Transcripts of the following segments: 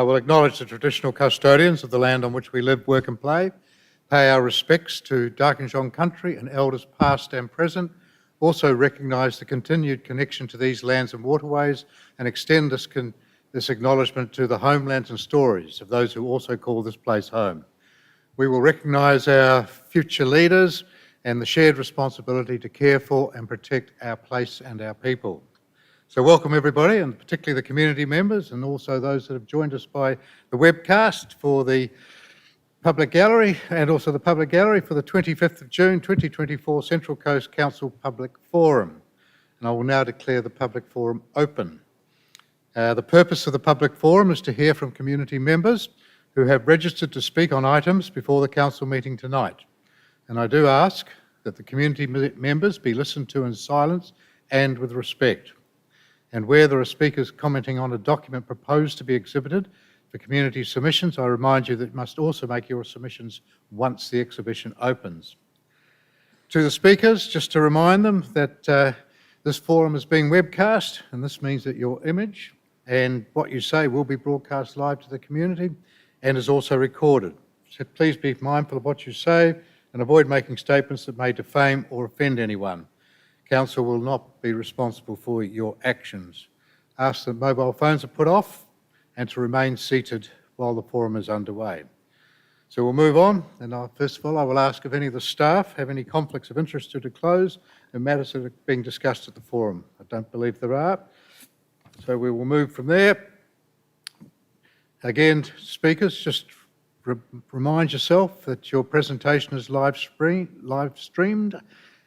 We'll acknowledge the traditional custodians of the land on which we live, work and play, pay our respects to Darkinjong country and elders past and present, also recognise the continued connection to these lands and waterways and extend this acknowledgement to the homelands and stories of those who also call this place home. We will recognise our future leaders and the shared responsibility to care for and protect our place and our people. So welcome everybody, and particularly the community members and also those that have joined us by the webcast for the public gallery and also the public gallery for the 25th of June 2024 Central Coast Council Public Forum. And I will now declare the public forum open. The purpose of the public forum is to hear from community members who have registered to speak on items before the council meeting tonight. And I do ask that the community members be listened to in silence and with respect. And where there are speakers commenting on a document proposed to be exhibited for community submissions, I remind you that you must also make your submissions once the exhibition opens. To the speakers, just to remind them that this forum is being webcast, and this means that your image and what you say will be broadcast live to the community and is also recorded. So please be mindful of what you say and avoid making statements that may defame or offend anyone. Council will not be responsible for your actions. Ask that mobile phones are put off and to remain seated while the forum is underway. So we'll move on, and first of all I will ask if any of the staff have any conflicts of interest to disclose in matters that are being discussed at the forum. I don't believe there are. So we will move from there. Again, speakers, just remind yourself that your presentation is live streamed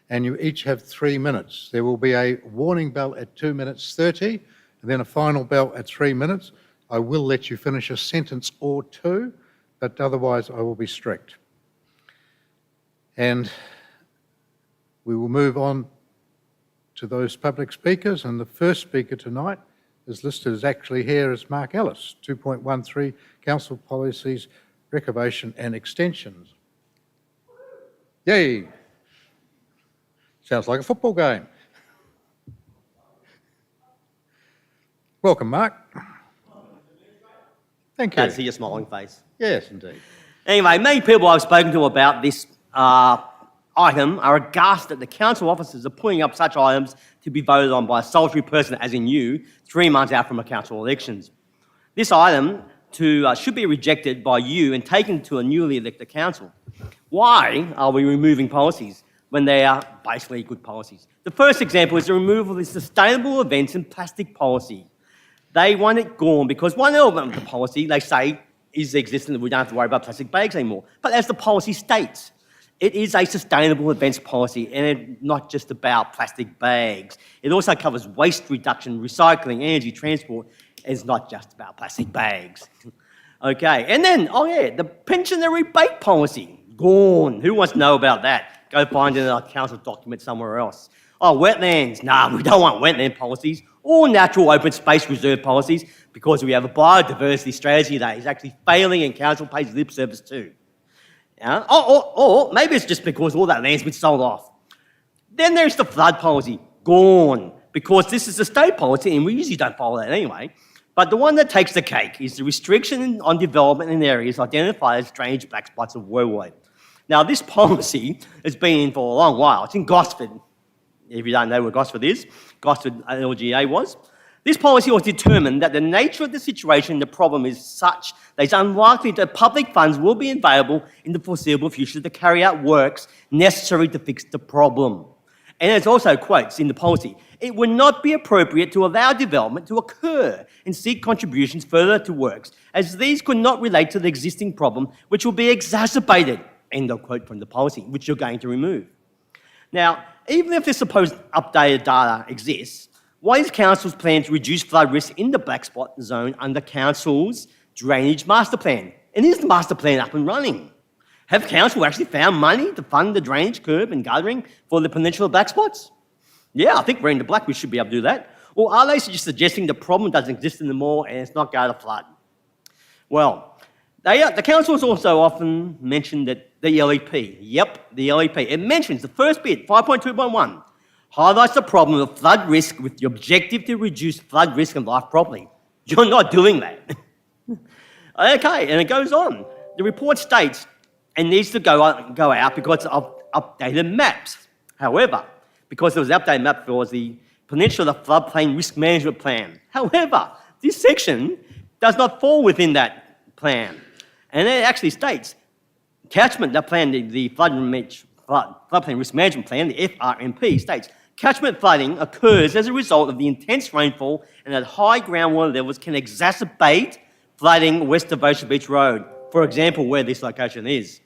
and you each have 3 minutes. There will be a warning bell at 2 minutes 30 and then a final bell at 3 minutes. I will let you finish a sentence or two, but otherwise I will be strict. And we will move on to those public speakers, and the first speaker tonight is listed as actually here as Mark Ellis, 2.13 Council Policies, Recovation and Extensions. Yay! Sounds like a football game. Welcome, Mark. Thank you. Glad to see your smiling face. Yes, indeed. Anyway, many people I've spoken to about this item are aghast that the council officers are putting up such items to be voted on by a solitary person, as in you, 3 months out from the council elections. This item should be rejected by you and taken to a newly elected council. Why are we removing policies when they are basically good policies? The first example is the removal of the sustainable events and plastic policy. They want it gone because one element of the policy, they say, is existent and we don't have to worry about plastic bags anymore. But as the policy states, it is a sustainable events policy, and it's not just about plastic bags. It also covers waste reduction, recycling, energy, transport. It's not just about plastic bags. Okay, and then, the pensioner rebate policy, gone. Who wants to know about that? Go find it in a council document somewhere else. Oh, wetlands. Nah, we don't want wetland policies or natural open space reserve policies because we have a biodiversity strategy that is actually failing and council pays lip service to. Yeah? Or maybe it's just because all that land's been sold off. Then there's the flood policy, gone, because this is a state policy and we usually don't follow that anyway. But the one that takes the cake is the restriction on development in areas identified as drainage black spots of worldwide. Now, this policy has been in for a long while. It's in Gosford. If you don't know where Gosford is, Gosford LGA was. This policy was determined that the nature of the situation, the problem is such that it's unlikely that public funds will be available in the foreseeable future to carry out works necessary to fix the problem. And there's also quotes in the policy. It would not be appropriate to allow development to occur and seek contributions further to works, as these could not relate to the existing problem, which will be exacerbated. End of quote from the policy, which you're going to remove. Now, even if this supposed updated data exists, what is council's plan to reduce flood risk in the black spot zone under council's drainage master plan? And is the master plan up and running? Have council actually found money to fund the drainage curb and guttering for the peninsula black spots? Yeah, I think we're in the black, we should be able to do that. Or are they just suggesting the problem doesn't exist anymore and it's not going to flood? Well, the council has also often mentioned that the LEP, the LEP, it mentions the first bit, 5.2.1, highlights the problem of flood risk with the objective to reduce flood risk and life properly. You're not doing that. Okay, and it goes on. The report states it needs to go out because of updated maps. However, because there was an updated map for the Peninsula Floodplain Risk Management Plan. However, this section does not fall within that plan. And it actually states, catchment, that plan, the Floodplain Risk Management Plan, the FRMP, states, catchment flooding occurs as a result of the intense rainfall and that high groundwater levels can exacerbate flooding west of Ocean Beach Road, for example, where this location is.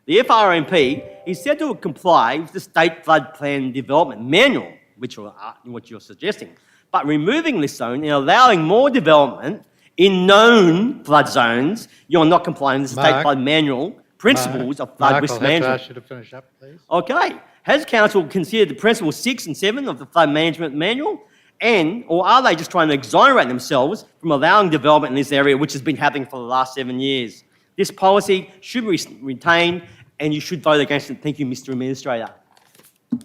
The FRMP is said to comply with the State Flood Plan Development Manual, which you're suggesting, but removing this zone and allowing more development in known flood zones, you're not complying with the State Flood Manual principles of flood risk management. I'll have to ask you to finish up, please. Okay. Has Council considered the principles 6 and 7 of the Flood Management Manual? Or are they just trying to exonerate themselves from allowing development in this area, which has been happening for the last 7 years? This policy should be retained, and you should vote against it. Thank you, Mr. Administrator.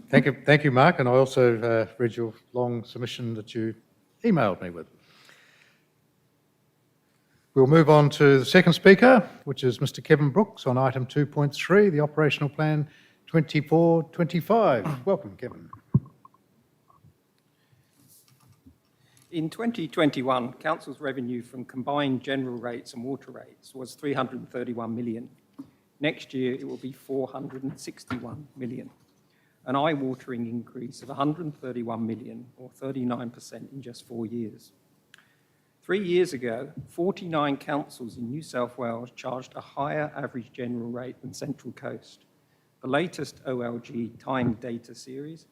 Thank you, Mark, and I also read your long submission that you emailed me with. We'll move on to the second speaker, which is Mr. Kevin Brooks on item 2.3, the Operational Plan 24-25. Welcome, Kevin. In 2021, Council's revenue from combined general rates and water rates was $331 million. Next year, it will be $461 million, an eye-watering increase of $131 million, or 39% in just 4 years. 3 years ago, 49 councils in New South Wales charged a higher average general rate than Central Coast. The latest OLG time data series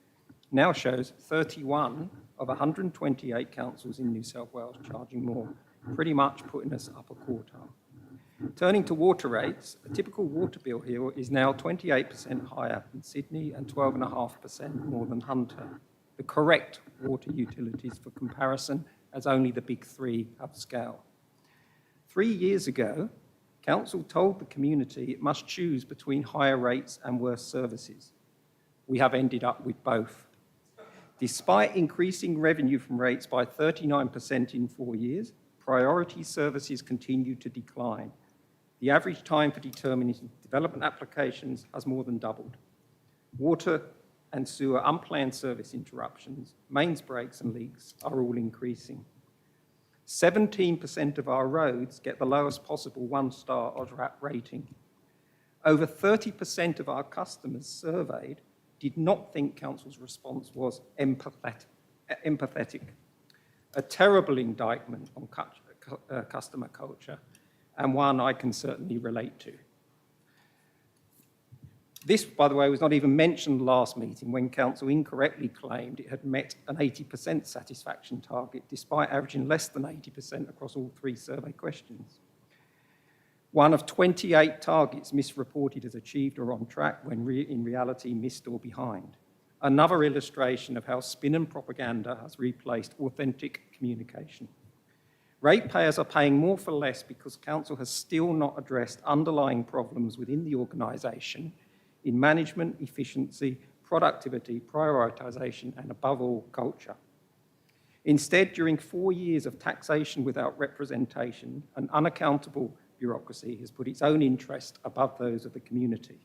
now shows 31 of 128 councils in New South Wales charging more, pretty much putting us upper quartile. Turning to water rates, a typical water bill here is now 28% higher than Sydney and 12.5% more than Hunter. The correct water utilities for comparison, as only the big three have scale. 3 years ago, Council told the community it must choose between higher rates and worse services. We have ended up with both. Despite increasing revenue from rates by 39% in 4 years, priority services continue to decline. The average time for determining development applications has more than doubled. Water and sewer unplanned service interruptions, mains breaks and leaks are all increasing. 17% of our roads get the lowest possible 1-star OSRAP rating. Over 30% of our customers surveyed did not think Council's response was empathetic. A terrible indictment on customer culture, and one I can certainly relate to. This, by the way, was not even mentioned last meeting when Council incorrectly claimed it had met an 80% satisfaction target, despite averaging less than 80% across all 3 survey questions. One of 28 targets misreported as achieved or on track when in reality missed or behind. Another illustration of how spin and propaganda has replaced authentic communication. Ratepayers are paying more for less because Council has still not addressed underlying problems within the organisation in management, efficiency, productivity, prioritisation, and above all, culture. Instead, during 4 years of taxation without representation, an unaccountable bureaucracy has put its own interest above those of the community.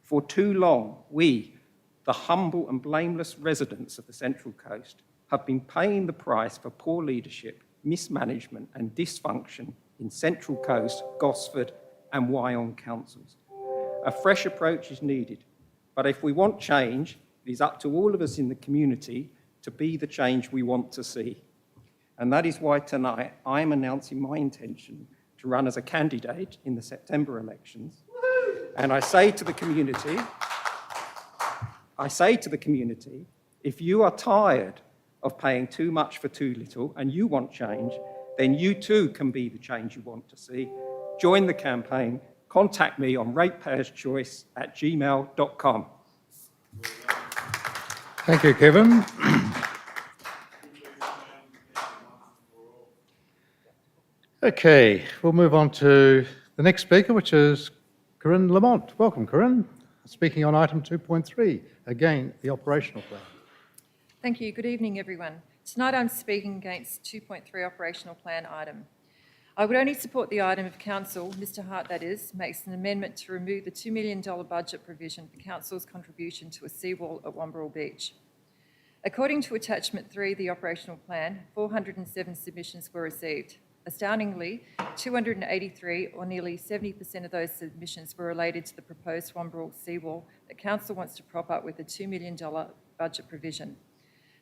For too long, we, the humble and blameless residents of the Central Coast, have been paying the price for poor leadership, mismanagement, and dysfunction in Central Coast, Gosford, and Wyong councils. A fresh approach is needed, but if we want change, it is up to all of us in the community to be the change we want to see. And that is why tonight I am announcing my intention to run as a candidate in the September elections. And I say to the community, if you are tired of paying too much for too little and you want change, then you too can be the change you want to see. Join the campaign. Contact me on ratepayerchoice@gmail.com. Thank you, Kevin. Okay, we'll move on to the next speaker, which is Corinne Lamont. Welcome, Corinne. Speaking on item 2.3, again, the operational plan. Thank you. Good evening, everyone. Tonight I'm speaking against 2.3 operational plan item. I would only support the item if Council, Mr Hart that is, makes an amendment to remove the $2 million budget provision for Council's contribution to a seawall at Wamberal Beach. According to Attachment 3 of the operational plan, 407 submissions were received. Astoundingly, 283, or nearly 70% of those submissions, were related to the proposed Wamberal seawall that Council wants to prop up with a $2 million budget provision.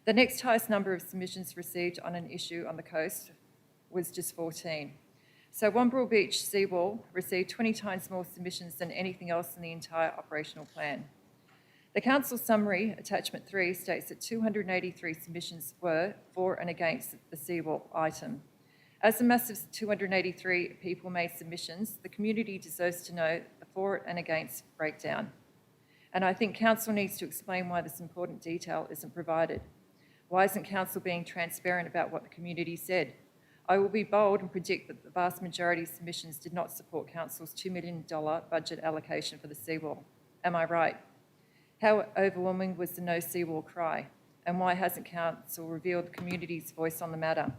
The next highest number of submissions received on an issue on the coast was just 14. So Wamberal Beach seawall received 20 times more submissions than anything else in the entire operational plan. The Council summary, Attachment 3, states that 283 submissions were for and against the seawall item. As the massive 283 people made submissions, the community deserves to know the for and against breakdown. And I think Council needs to explain why this important detail isn't provided. Why isn't Council being transparent about what the community said? I will be bold and predict that the vast majority of submissions did not support Council's $2 million budget allocation for the seawall. Am I right? How overwhelming was the no seawall cry? And why hasn't Council revealed the community's voice on the matter?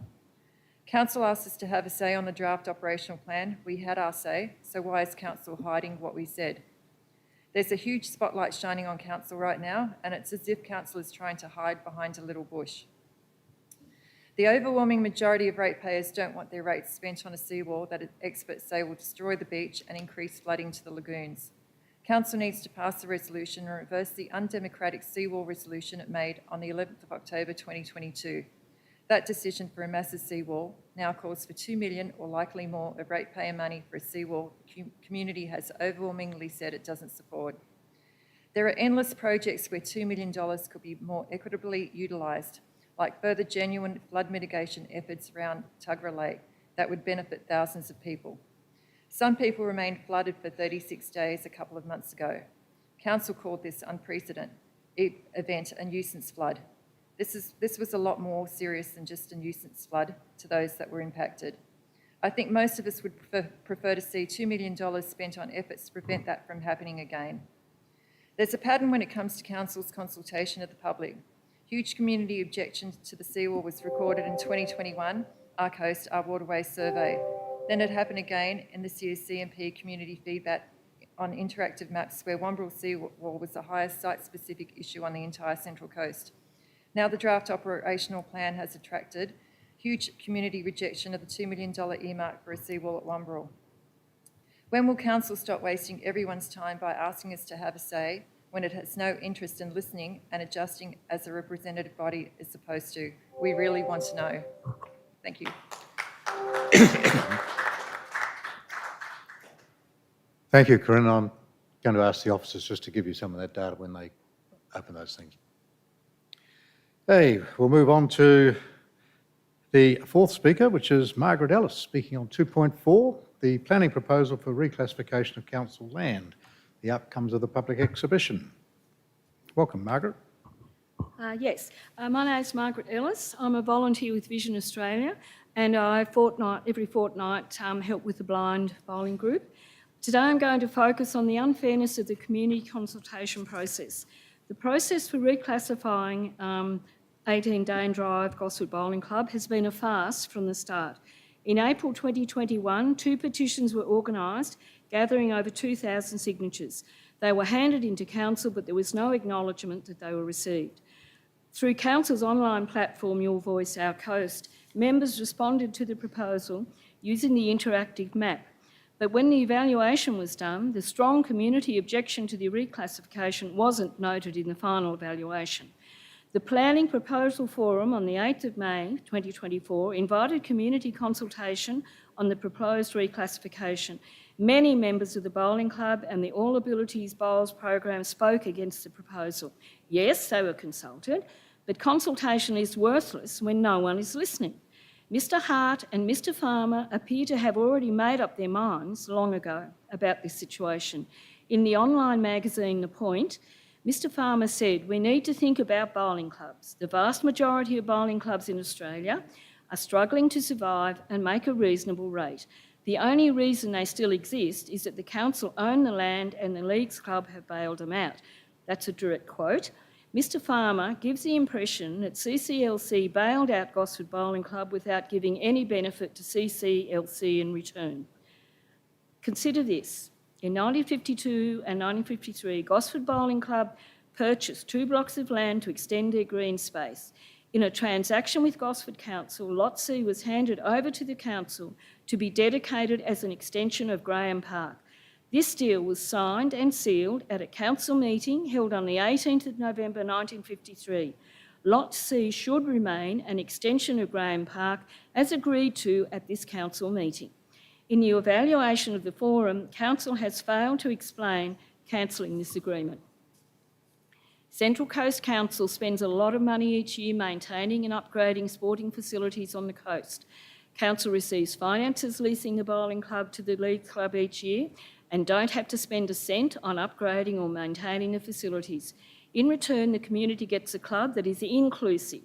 Council asked us to have a say on the draft operational plan. We had our say, so why is Council hiding what we said? There's a huge spotlight shining on Council right now, and it's as if Council is trying to hide behind a little bush. The overwhelming majority of ratepayers don't want their rates spent on a seawall that experts say will destroy the beach and increase flooding to the lagoons. Council needs to pass a resolution and reverse the undemocratic seawall resolution it made on the 11th of October 2022. That decision for a massive seawall now calls for $2 million or likely more of ratepayer money for a seawall the community has overwhelmingly said it doesn't support. There are endless projects where $2 million could be more equitably utilised, like further genuine flood mitigation efforts around Tuggerah Lake that would benefit thousands of people. Some people remained flooded for 36 days a couple of months ago. Council called this unprecedented event a nuisance flood. This was a lot more serious than just a nuisance flood to those that were impacted. I think most of us would prefer to see $2 million spent on efforts to prevent that from happening again. There's a pattern when it comes to Council's consultation of the public. Huge community objection to the seawall was recorded in 2021, Our Coast, Our Waterways survey. Then it happened again in this year's CMP community feedback on interactive maps where Wamberal seawall was the highest site-specific issue on the entire Central Coast. Now the draft operational plan has attracted huge community rejection of the $2 million earmark for a seawall at Wamberal. When will Council stop wasting everyone's time by asking us to have a say when it has no interest in listening and adjusting as a representative body is supposed to? We really want to know. Thank you. Thank you, Corinne. I'm going to ask the officers just to give you some of that data when they open those things. Okay, we'll move on to the fourth speaker, which is Margaret Ellis, speaking on 2.4, the planning proposal for reclassification of council land, the outcomes of the public exhibition. Welcome, Margaret. Yes, my name is Margaret Ellis. I'm a volunteer with Vision Australia, and I every fortnight help with the blind bowling group. Today I'm going to focus on the unfairness of the community consultation process. The process for reclassifying 18 Dane Drive Gosford Bowling Club has been a farce from the start. In April 2021, 2 petitions were organised, gathering over 2,000 signatures. They were handed into Council, but there was no acknowledgement that they were received. Through Council's online platform, Your Voice, Our Coast, members responded to the proposal using the interactive map. But when the evaluation was done, the strong community objection to the reclassification wasn't noted in the final evaluation. The Planning Proposal Forum on the 8th of May 2024 invited community consultation on the proposed reclassification. Many members of the bowling club and the All Abilities Bowls program spoke against the proposal. Yes, they were consulted, but consultation is worthless when no one is listening. Mr Hart and Mr Farmer appear to have already made up their minds long ago about this situation. In the online magazine The Point, Mr Farmer said, "We need to think about bowling clubs. The vast majority of bowling clubs in Australia are struggling to survive and make a reasonable rate. The only reason they still exist is that the council own the land and the Leagues Club have bailed them out." That's a direct quote. Mr Farmer gives the impression that CCLC bailed out Gosford Bowling Club without giving any benefit to CCLC in return. Consider this. In 1952 and 1953, Gosford Bowling Club purchased 2 blocks of land to extend their green space. In a transaction with Gosford Council, Lot C was handed over to the council to be dedicated as an extension of Graham Park. This deal was signed and sealed at a council meeting held on the 18th of November 1953. Lot C should remain an extension of Graham Park as agreed to at this council meeting. In the evaluation of the forum, council has failed to explain cancelling this agreement. Central Coast Council spends a lot of money each year maintaining and upgrading sporting facilities on the coast. Council receives finances leasing the bowling club to the league club each year and don't have to spend a cent on upgrading or maintaining the facilities. In return, the community gets a club that is inclusive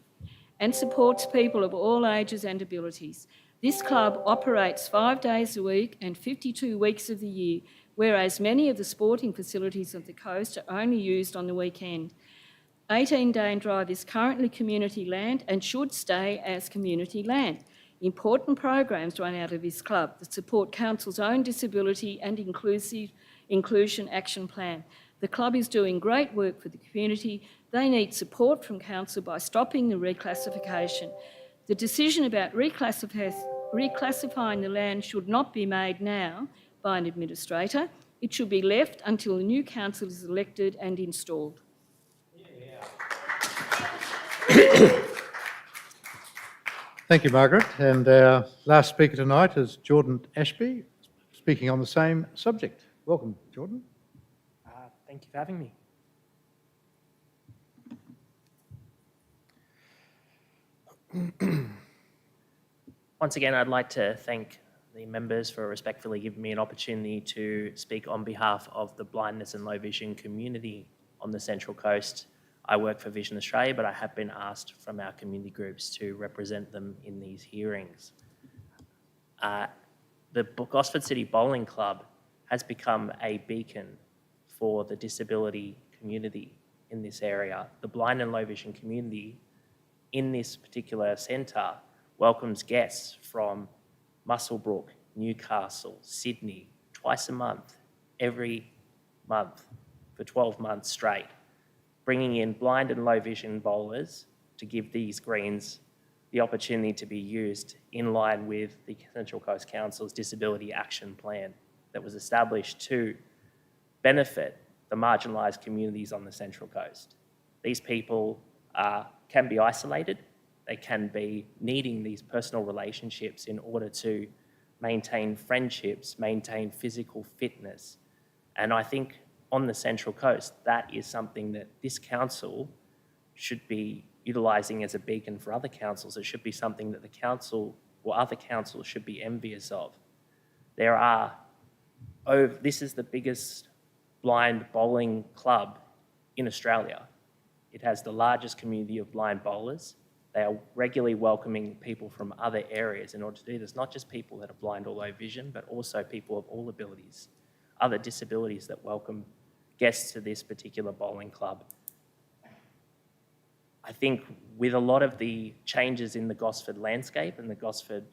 and supports people of all ages and abilities. This club operates 5 days a week and 52 weeks of the year, whereas many of the sporting facilities of the coast are only used on the weekend. 18 Dane Drive is currently community land and should stay as community land. Important programs run out of this club that support Council's own disability and inclusion action plan. The club is doing great work for the community. They need support from Council by stopping the reclassification. The decision about reclassifying the land should not be made now by an administrator. It should be left until the new council is elected and installed. Thank you, Margaret. And our last speaker tonight is Jordan Ashby, speaking on the same subject. Welcome, Jordan. Thank you for having me. Once again, I'd like to thank the members for respectfully giving me an opportunity to speak on behalf of the blindness and low vision community on the Central Coast. I work for Vision Australia, but I have been asked from our community groups to represent them in these hearings. The Gosford City Bowling Club has become a beacon for the disability community in this area. The blind and low vision community in this particular centre welcomes guests from Muswellbrook, Newcastle, Sydney, twice a month, every month for 12 months straight, bringing in blind and low vision bowlers to give these greens the opportunity to be used in line with the Central Coast Council's Disability Action Plan that was established to benefit the marginalised communities on the Central Coast. These people can be isolated. They can be needing these personal relationships in order to maintain friendships, maintain physical fitness. And I think on the Central Coast, that is something that this council should be utilising as a beacon for other councils. It should be something that the council or other councils should be envious of. This is the biggest blind bowling club in Australia. It has the largest community of blind bowlers. They are regularly welcoming people from other areas in order to do this, not just people that are blind or low vision, but also people of all abilities, other disabilities that welcome guests to this particular bowling club. I think with a lot of the changes in the Gosford landscape and the Gosford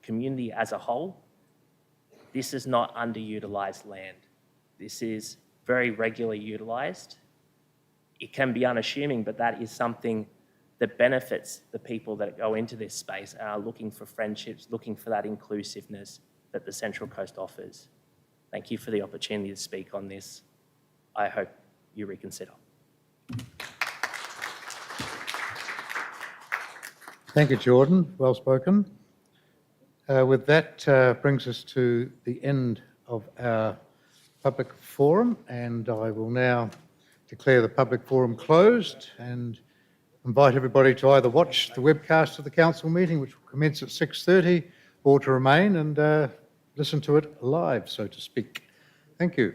community as a whole, this is not underutilised land. This is very regularly utilised. It can be unassuming, but that is something that benefits the people that go into this space and are looking for friendships, looking for that inclusiveness that the Central Coast offers. Thank you for the opportunity to speak on this. I hope you reconsider. Thank you, Jordan. Well spoken. With that brings us to the end of our public forum, and I will now declare the public forum closed and invite everybody to either watch the webcast of the council meeting, which will commence at 6:30, or to remain and listen to it live, so to speak. Thank you.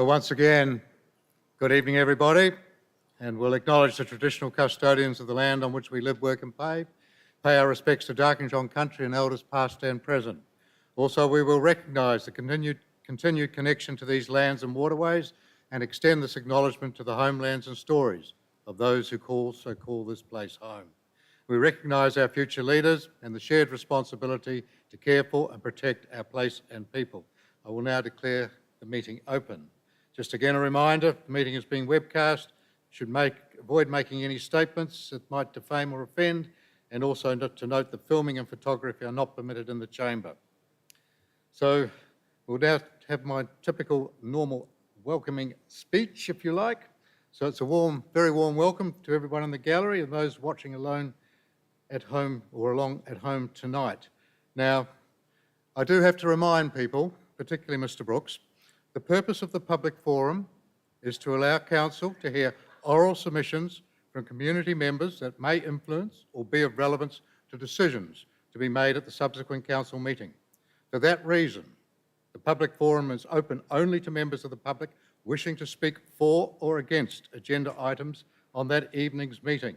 But once again, good evening, everybody, and we'll acknowledge the traditional custodians of the land on which we live, work and play our respects to Darkinjong country and elders past and present. Also, we will recognise the continued connection to these lands and waterways and extend this acknowledgement to the homelands and stories of those who call this place home. We recognise our future leaders and the shared responsibility to care for and protect our place and people. I will now declare the meeting open. Just again a reminder, the meeting is being webcast. Should avoid making any statements that might defame or offend, and also to note that filming and photography are not permitted in the chamber. So we'll now have my typical normal welcoming speech, if you like. So it's a very warm welcome to everyone in the gallery and those watching alone at home or along at home tonight. Now, I do have to remind people, particularly Mr. Brooks, the purpose of the public forum is to allow council to hear oral submissions from community members that may influence or be of relevance to decisions to be made at the subsequent council meeting. For that reason, the public forum is open only to members of the public wishing to speak for or against agenda items on that evening's meeting.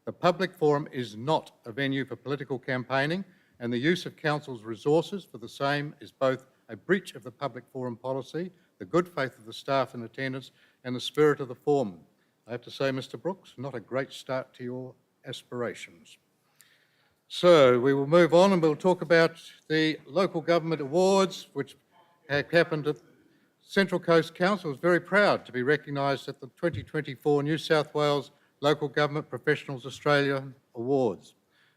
The public forum is not a venue for political campaigning, and the use of council's resources for the same is both a breach of the public forum policy, the good faith of the staff in attendance, and the spirit of the forum. I have to say, Mr. Brooks, not a great start to your aspirations. So we will move on and we'll talk about the local government awards, which happened at Central Coast Council. I was very proud to be recognised at the 2024 New South Wales Local Government Professionals Australia Awards.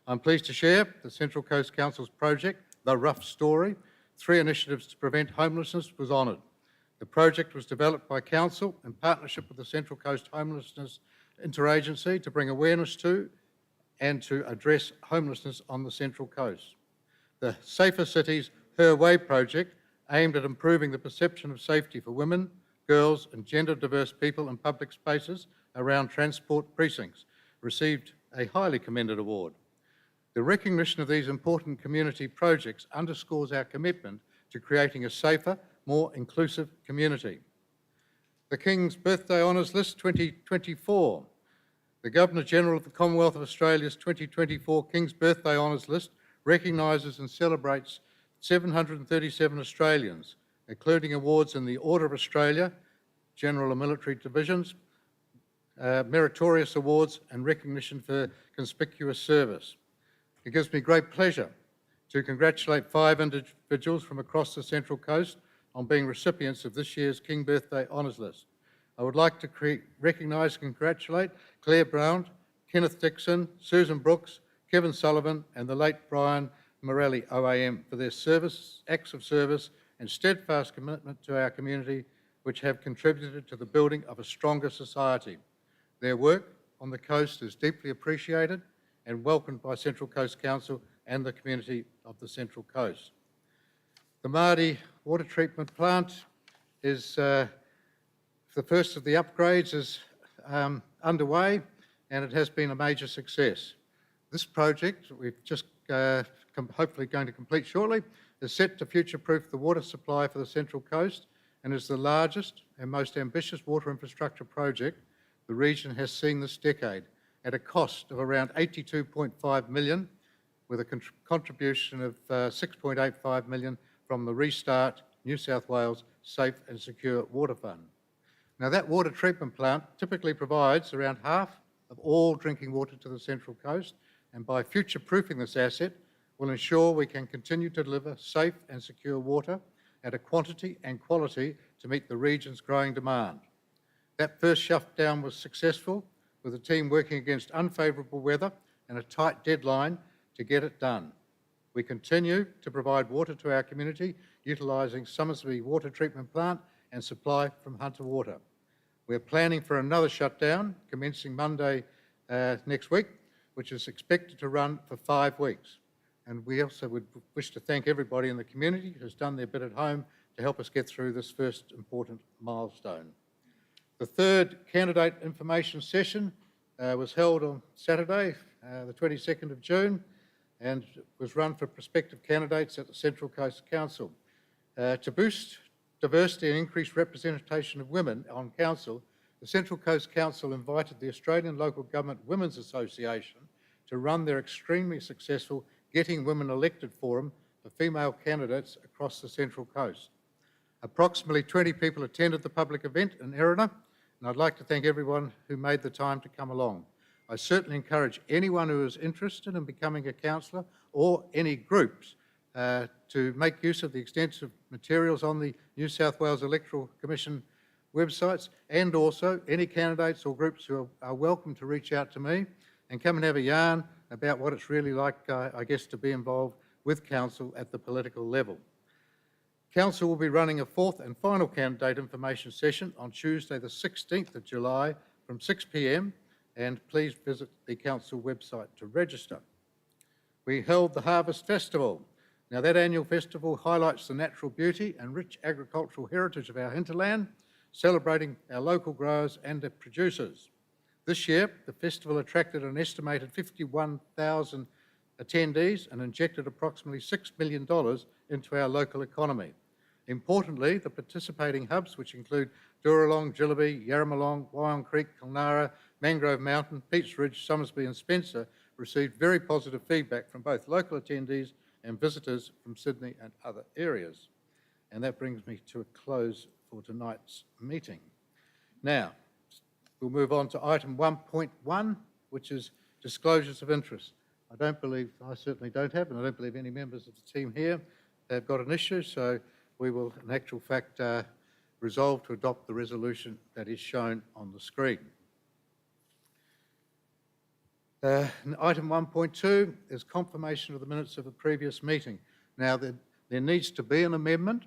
I'm pleased to share the Central Coast Council's project, The Rough Story, 3 initiatives to prevent homelessness, was honoured. The project was developed by Council in partnership with the Central Coast Homelessness Interagency to bring awareness to and to address homelessness on the Central Coast. The Safer Cities Her Way project, aimed at improving the perception of safety for women, girls and gender diverse people in public spaces around transport precincts, received a highly commended award. The recognition of these important community projects underscores our commitment to creating a safer, more inclusive community. The King's Birthday Honours List 2024. The Governor-General of the Commonwealth of Australia's 2024 King's Birthday Honours List recognises and celebrates 737 Australians, including awards in the Order of Australia, General and Military Divisions, meritorious awards and recognition for conspicuous service. It gives me great pleasure to congratulate 5 individuals from across the Central Coast on being recipients of this year's King Birthday Honours List. I would like to recognise and congratulate Claire Brown, Kenneth Dixon, Susan Brooks, Kevin Sullivan and the late Brian Morelli OAM for their acts of service and steadfast commitment to our community, which have contributed to the building of a stronger society. Their work on the coast is deeply appreciated and welcomed by Central Coast Council and the community of the Central Coast. The Mardi water treatment plant is the first of the upgrades is underway and it has been a major success. This project, we've just hopefully going to complete shortly, is set to future-proof the water supply for the Central Coast and is the largest and most ambitious water infrastructure project the region has seen this decade, at a cost of around $82.5 million, with a contribution of $6.85 million from the Restart New South Wales Safe and Secure Water Fund. Now that water treatment plant typically provides around half of all drinking water to the Central Coast, and by future-proofing this asset will ensure we can continue to deliver safe and secure water at a quantity and quality to meet the region's growing demand. That first shutdown was successful, with the team working against unfavourable weather and a tight deadline to get it done. We continue to provide water to our community, utilising Summersby Water Treatment Plant and supply from Hunter Water. We're planning for another shutdown commencing Monday next week, which is expected to run for 5 weeks. And we also would wish to thank everybody in the community who's done their bit at home to help us get through this first important milestone. The third candidate information session was held on Saturday, the 22nd of June, and was run for prospective candidates at the Central Coast Council. To boost diversity and increased representation of women on council, the Central Coast Council invited the Australian Local Government Women's Association to run their extremely successful Getting Women Elected forum for female candidates across the Central Coast. Approximately 20 people attended the public event in Erina, and I'd like to thank everyone who made the time to come along. I certainly encourage anyone who is interested in becoming a councillor or any groups to make use of the extensive materials on the New South Wales Electoral Commission websites, and also any candidates or groups who are welcome to reach out to me and come and have a yarn about what it's really like, I guess, to be involved with council at the political level. Council will be running a fourth and final candidate information session on Tuesday the 16th of July from 6 p.m, and please visit the council website to register. We held the Harvest Festival. Now, that annual festival highlights the natural beauty and rich agricultural heritage of our hinterland, celebrating our local growers and their producers. This year, the festival attracted an estimated 51,000 attendees and injected approximately $6 million into our local economy. Importantly, the participating hubs, which include Dooralong, Jillaby, Yarramalong, Wyong Creek, Kilnara, Mangrove Mountain, Peats Ridge, Somersby and Spencer, received very positive feedback from both local attendees and visitors from Sydney and other areas. And that brings me to a close for tonight's meeting. Now, we'll move on to item 1.1, which is disclosures of interest. I certainly don't have, and I don't believe any members of the team here have got an issue, so we will, in actual fact, resolve to adopt the resolution that is shown on the screen. Item 1.2 is confirmation of the minutes of the previous meeting. Now, there needs to be an amendment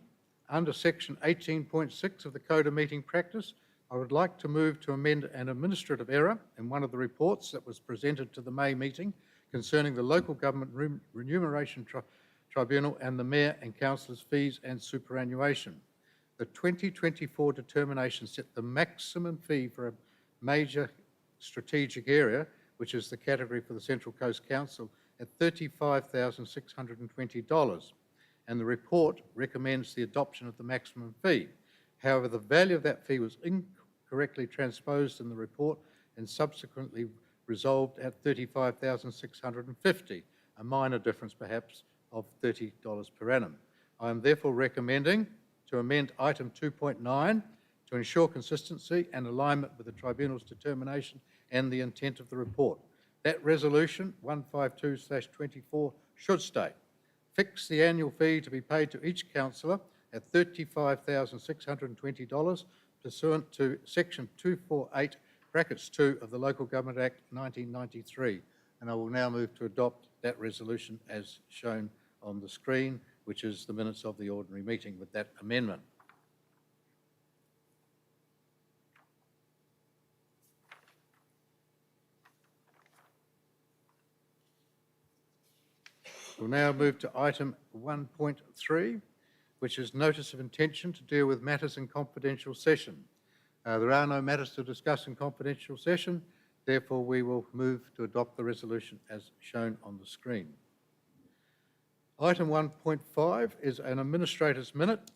under section 18.6 of the Code of Meeting Practice. I would like to move to amend an administrative error in one of the reports that was presented to the May meeting concerning the Local Government Remuneration Tribunal and the Mayor and Councillors' fees and superannuation. The 2024 determination set the maximum fee for a major strategic area, which is the category for the Central Coast Council, at $35,620, and the report recommends the adoption of the maximum fee. However, the value of that fee was incorrectly transposed in the report and subsequently resolved at $35,650, a minor difference perhaps of $30 per annum. I am therefore recommending to amend item 2.9 to ensure consistency and alignment with the Tribunal's determination and the intent of the report. That resolution, 152/24, should state, fix the annual fee to be paid to each councillor at $35,620 pursuant to section 248(2) of the Local Government Act 1993. And I will now move to adopt that resolution as shown on the screen, which is the minutes of the ordinary meeting with that amendment. We'll now move to item 1.3, which is notice of intention to deal with matters in confidential session. There are no matters to discuss in confidential session, therefore we will move to adopt the resolution as shown on the screen. Item 1.5 is an administrator's minute,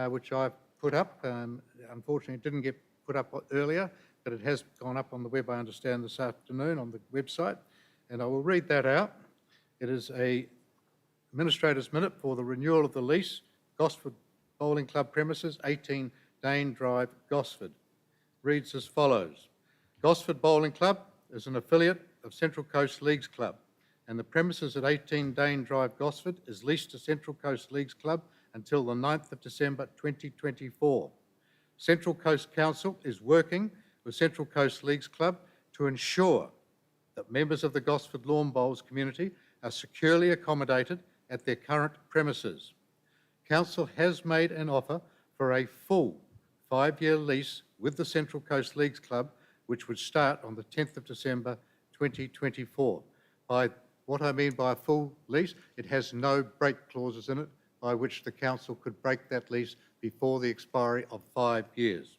which I've put up. Unfortunately, it didn't get put up earlier, but it has gone up on the web, I understand, this afternoon on the website, and I will read that out. It is an administrator's minute for the renewal of the lease, Gosford Bowling Club premises, 18 Dane Drive, Gosford. Reads as follows. Gosford Bowling Club is an affiliate of Central Coast Leagues Club, and the premises at 18 Dane Drive, Gosford is leased to Central Coast Leagues Club until the 9th of December 2024. Central Coast Council is working with Central Coast Leagues Club to ensure that members of the Gosford Lawn Bowls community are securely accommodated at their current premises. Council has made an offer for a full 5-year lease with the Central Coast Leagues Club, which would start on the 10th of December 2024. By what I mean by a full lease, it has no break clauses in it by which the council could break that lease before the expiry of 5 years.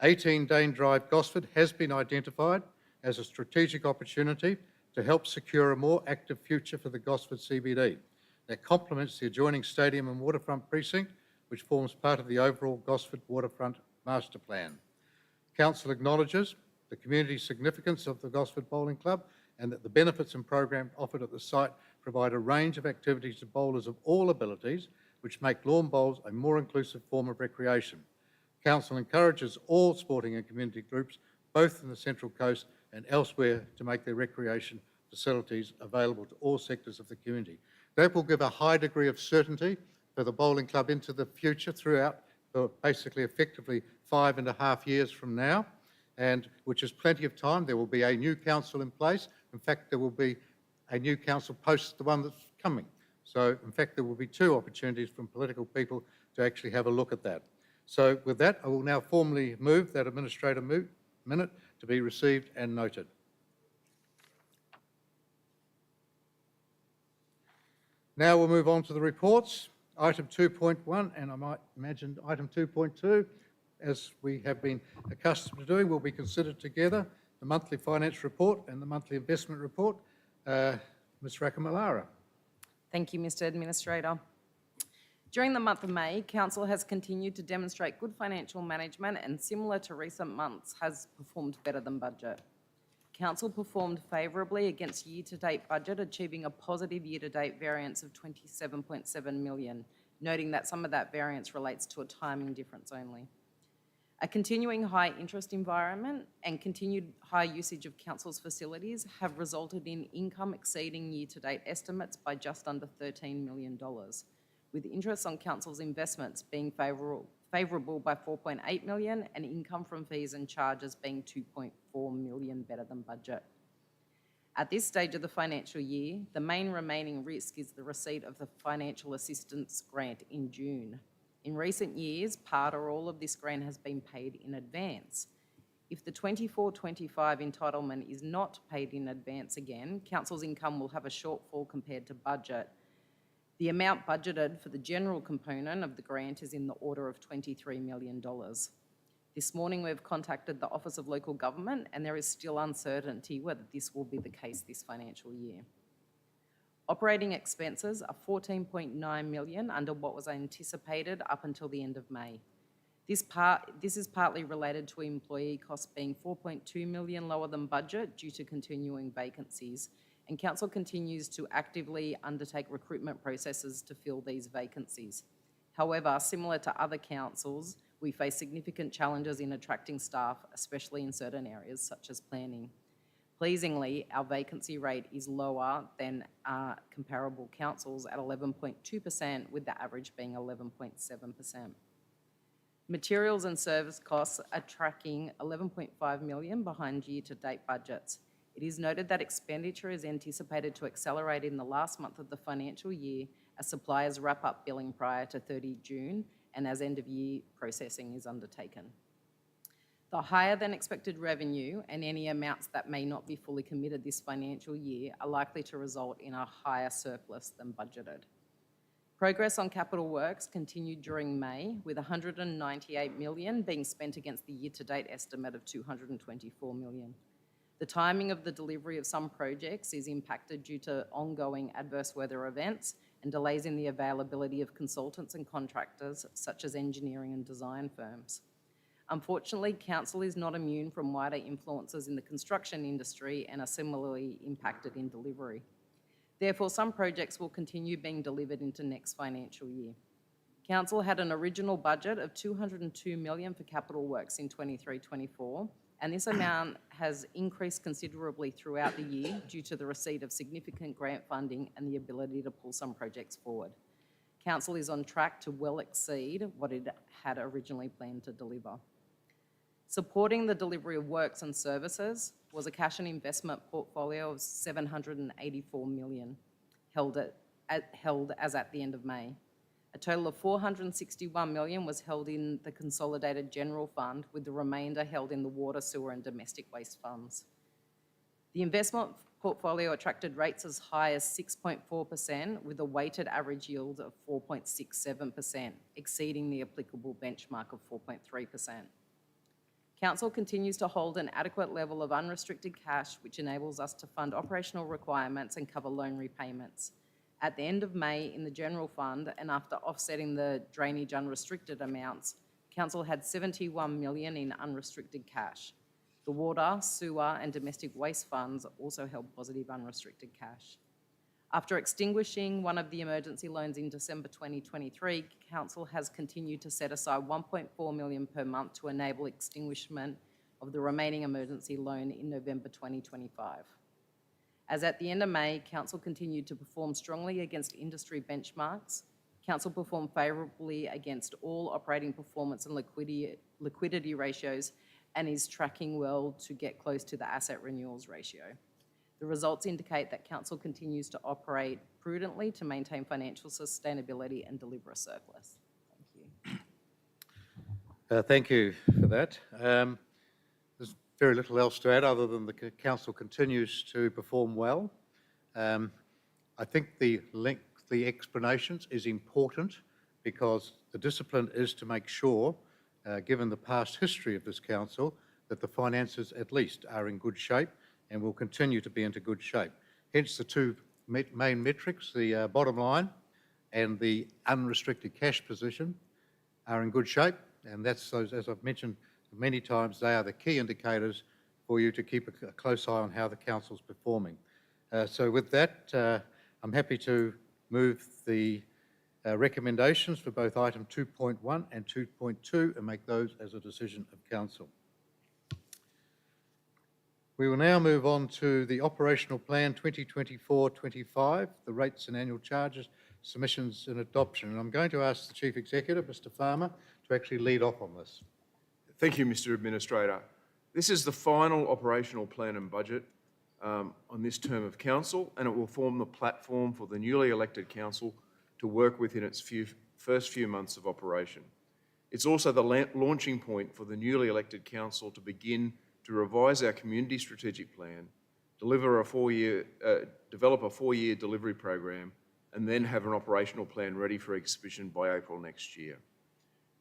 18 Dane Drive, Gosford has been identified as a strategic opportunity to help secure a more active future for the Gosford CBD that complements the adjoining stadium and waterfront precinct which forms part of the overall Gosford Waterfront Master Plan. Council acknowledges the community significance of the Gosford Bowling Club and that the benefits and program offered at the site provide a range of activities to bowlers of all abilities, which make lawn bowls a more inclusive form of recreation. Council encourages all sporting and community groups, both in the Central Coast and elsewhere, to make their recreation facilities available to all sectors of the community. That will give a high degree of certainty for the bowling club into the future throughout, for basically effectively 5.5 years from now, and which is plenty of time. There will be a new council in place. In fact, there will be a new council post the one that's coming. So, in fact, there will be 2 opportunities from political people to actually have a look at that. So, with that, I will now formally move that administrator minute to be received and noted. Now we'll move on to the reports. Item 2.1, and I might imagine item 2.2, as we have been accustomed to doing, will be considered together, the monthly finance report and the monthly investment report. Ms Rakamallara. Thank you, Mr Administrator. During the month of May, Council has continued to demonstrate good financial management and, similar to recent months, has performed better than budget. Council performed favourably against year-to-date budget, achieving a positive year-to-date variance of $27.7 million, noting that some of that variance relates to a timing difference only. A continuing high interest environment and continued high usage of Council's facilities have resulted in income exceeding year-to-date estimates by just under $13 million, with interest on Council's investments being favourable by $4.8 million and income from fees and charges being $2.4 million better than budget. At this stage of the financial year, the main remaining risk is the receipt of the financial assistance grant in June. In recent years, part or all of this grant has been paid in advance. If the 24-25 entitlement is not paid in advance again, Council's income will have a shortfall compared to budget. The amount budgeted for the general component of the grant is in the order of $23 million. This morning we've contacted the Office of Local Government and there is still uncertainty whether this will be the case this financial year. Operating expenses are $14.9 million under what was anticipated up until the end of May. This is partly related to employee costs being $4.2 million lower than budget due to continuing vacancies, and Council continues to actively undertake recruitment processes to fill these vacancies. However, similar to other councils, we face significant challenges in attracting staff, especially in certain areas such as planning. Pleasingly, our vacancy rate is lower than comparable councils at 11.2%, with the average being 11.7%. Materials and service costs are tracking $11.5 million behind year-to-date budgets. It is noted that expenditure is anticipated to accelerate in the last month of the financial year as suppliers wrap up billing prior to 30 June and as end-of-year processing is undertaken. The higher than expected revenue and any amounts that may not be fully committed this financial year are likely to result in a higher surplus than budgeted. Progress on capital works continued during May, with $198 million being spent against the year-to-date estimate of $224 million. The timing of the delivery of some projects is impacted due to ongoing adverse weather events and delays in the availability of consultants and contractors, such as engineering and design firms. Unfortunately, Council is not immune from wider influences in the construction industry and are similarly impacted in delivery. Therefore, some projects will continue being delivered into next financial year. Council had an original budget of $202 million for capital works in 23-24, and this amount has increased considerably throughout the year due to the receipt of significant grant funding and the ability to pull some projects forward. Council is on track to well exceed what it had originally planned to deliver. Supporting the delivery of works and services was a cash and investment portfolio of $784 million, held as at the end of May. A total of $461 million was held in the Consolidated General Fund, with the remainder held in the water, sewer and domestic waste funds. The investment portfolio attracted rates as high as 6.4%, with a weighted average yield of 4.67%, exceeding the applicable benchmark of 4.3%. Council continues to hold an adequate level of unrestricted cash, which enables us to fund operational requirements and cover loan repayments. At the end of May, in the general fund, and after offsetting the drainage unrestricted amounts, Council had 71 million in unrestricted cash. The water, sewer and domestic waste funds also held positive unrestricted cash. After extinguishing one of the emergency loans in December 2023, Council has continued to set aside 1.4 million per month to enable extinguishment of the remaining emergency loan in November 2025. As at the end of May, Council continued to perform strongly against industry benchmarks. Council performed favourably against all operating performance and liquidity ratios and is tracking well to get close to the asset renewals ratio. The results indicate that Council continues to operate prudently to maintain financial sustainability and deliver a surplus. Thank you. Thank you for that. There's very little else to add other than the council continues to perform well. I think the lengthy explanations is important because the discipline is to make sure, given the past history of this council, that the finances at least are in good shape and will continue to be into good shape. Hence the two main metrics, the bottom line and the unrestricted cash position are in good shape, and that's those, as I've mentioned many times, they are the key indicators for you to keep a close eye on how the council's performing. So with that, I'm happy to move the recommendations for both item 2.1 and 2.2 and make those as a decision of council. We will now move on to the Operational Plan 2024-25, the rates and annual charges, submissions and adoption. And I'm going to ask the Chief Executive, Mr. Farmer, to actually lead off on this. Thank you, Mr. Administrator. This is the final operational plan and budget on this term of council, and it will form the platform for the newly elected council to work within its first few months of operation. It's also the launching point for the newly elected council to begin to revise our community strategic plan, develop a four-year delivery program, and then have an operational plan ready for exhibition by April next year.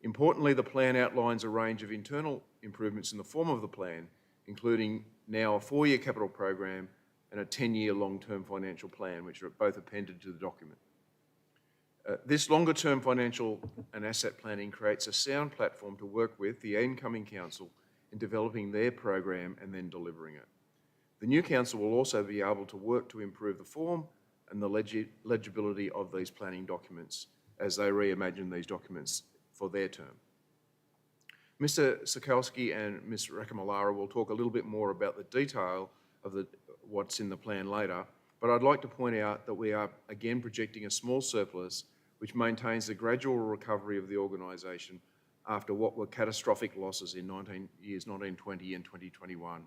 Importantly, the plan outlines a range of internal improvements in the form of the plan, including now a four-year capital program and a 10-year long-term financial plan, which are both appended to the document. This longer-term financial and asset planning creates a sound platform to work with the incoming council in developing their program and then delivering it. The new council will also be able to work to improve the form and the legibility of these planning documents as they reimagine these documents for their term. Mr. Sikowski and Ms. Rakamallara will talk a little bit more about the detail of what's in the plan later, but I'd like to point out that we are again projecting a small surplus which maintains the gradual recovery of the organisation after what were catastrophic losses in years 1920 and 2021.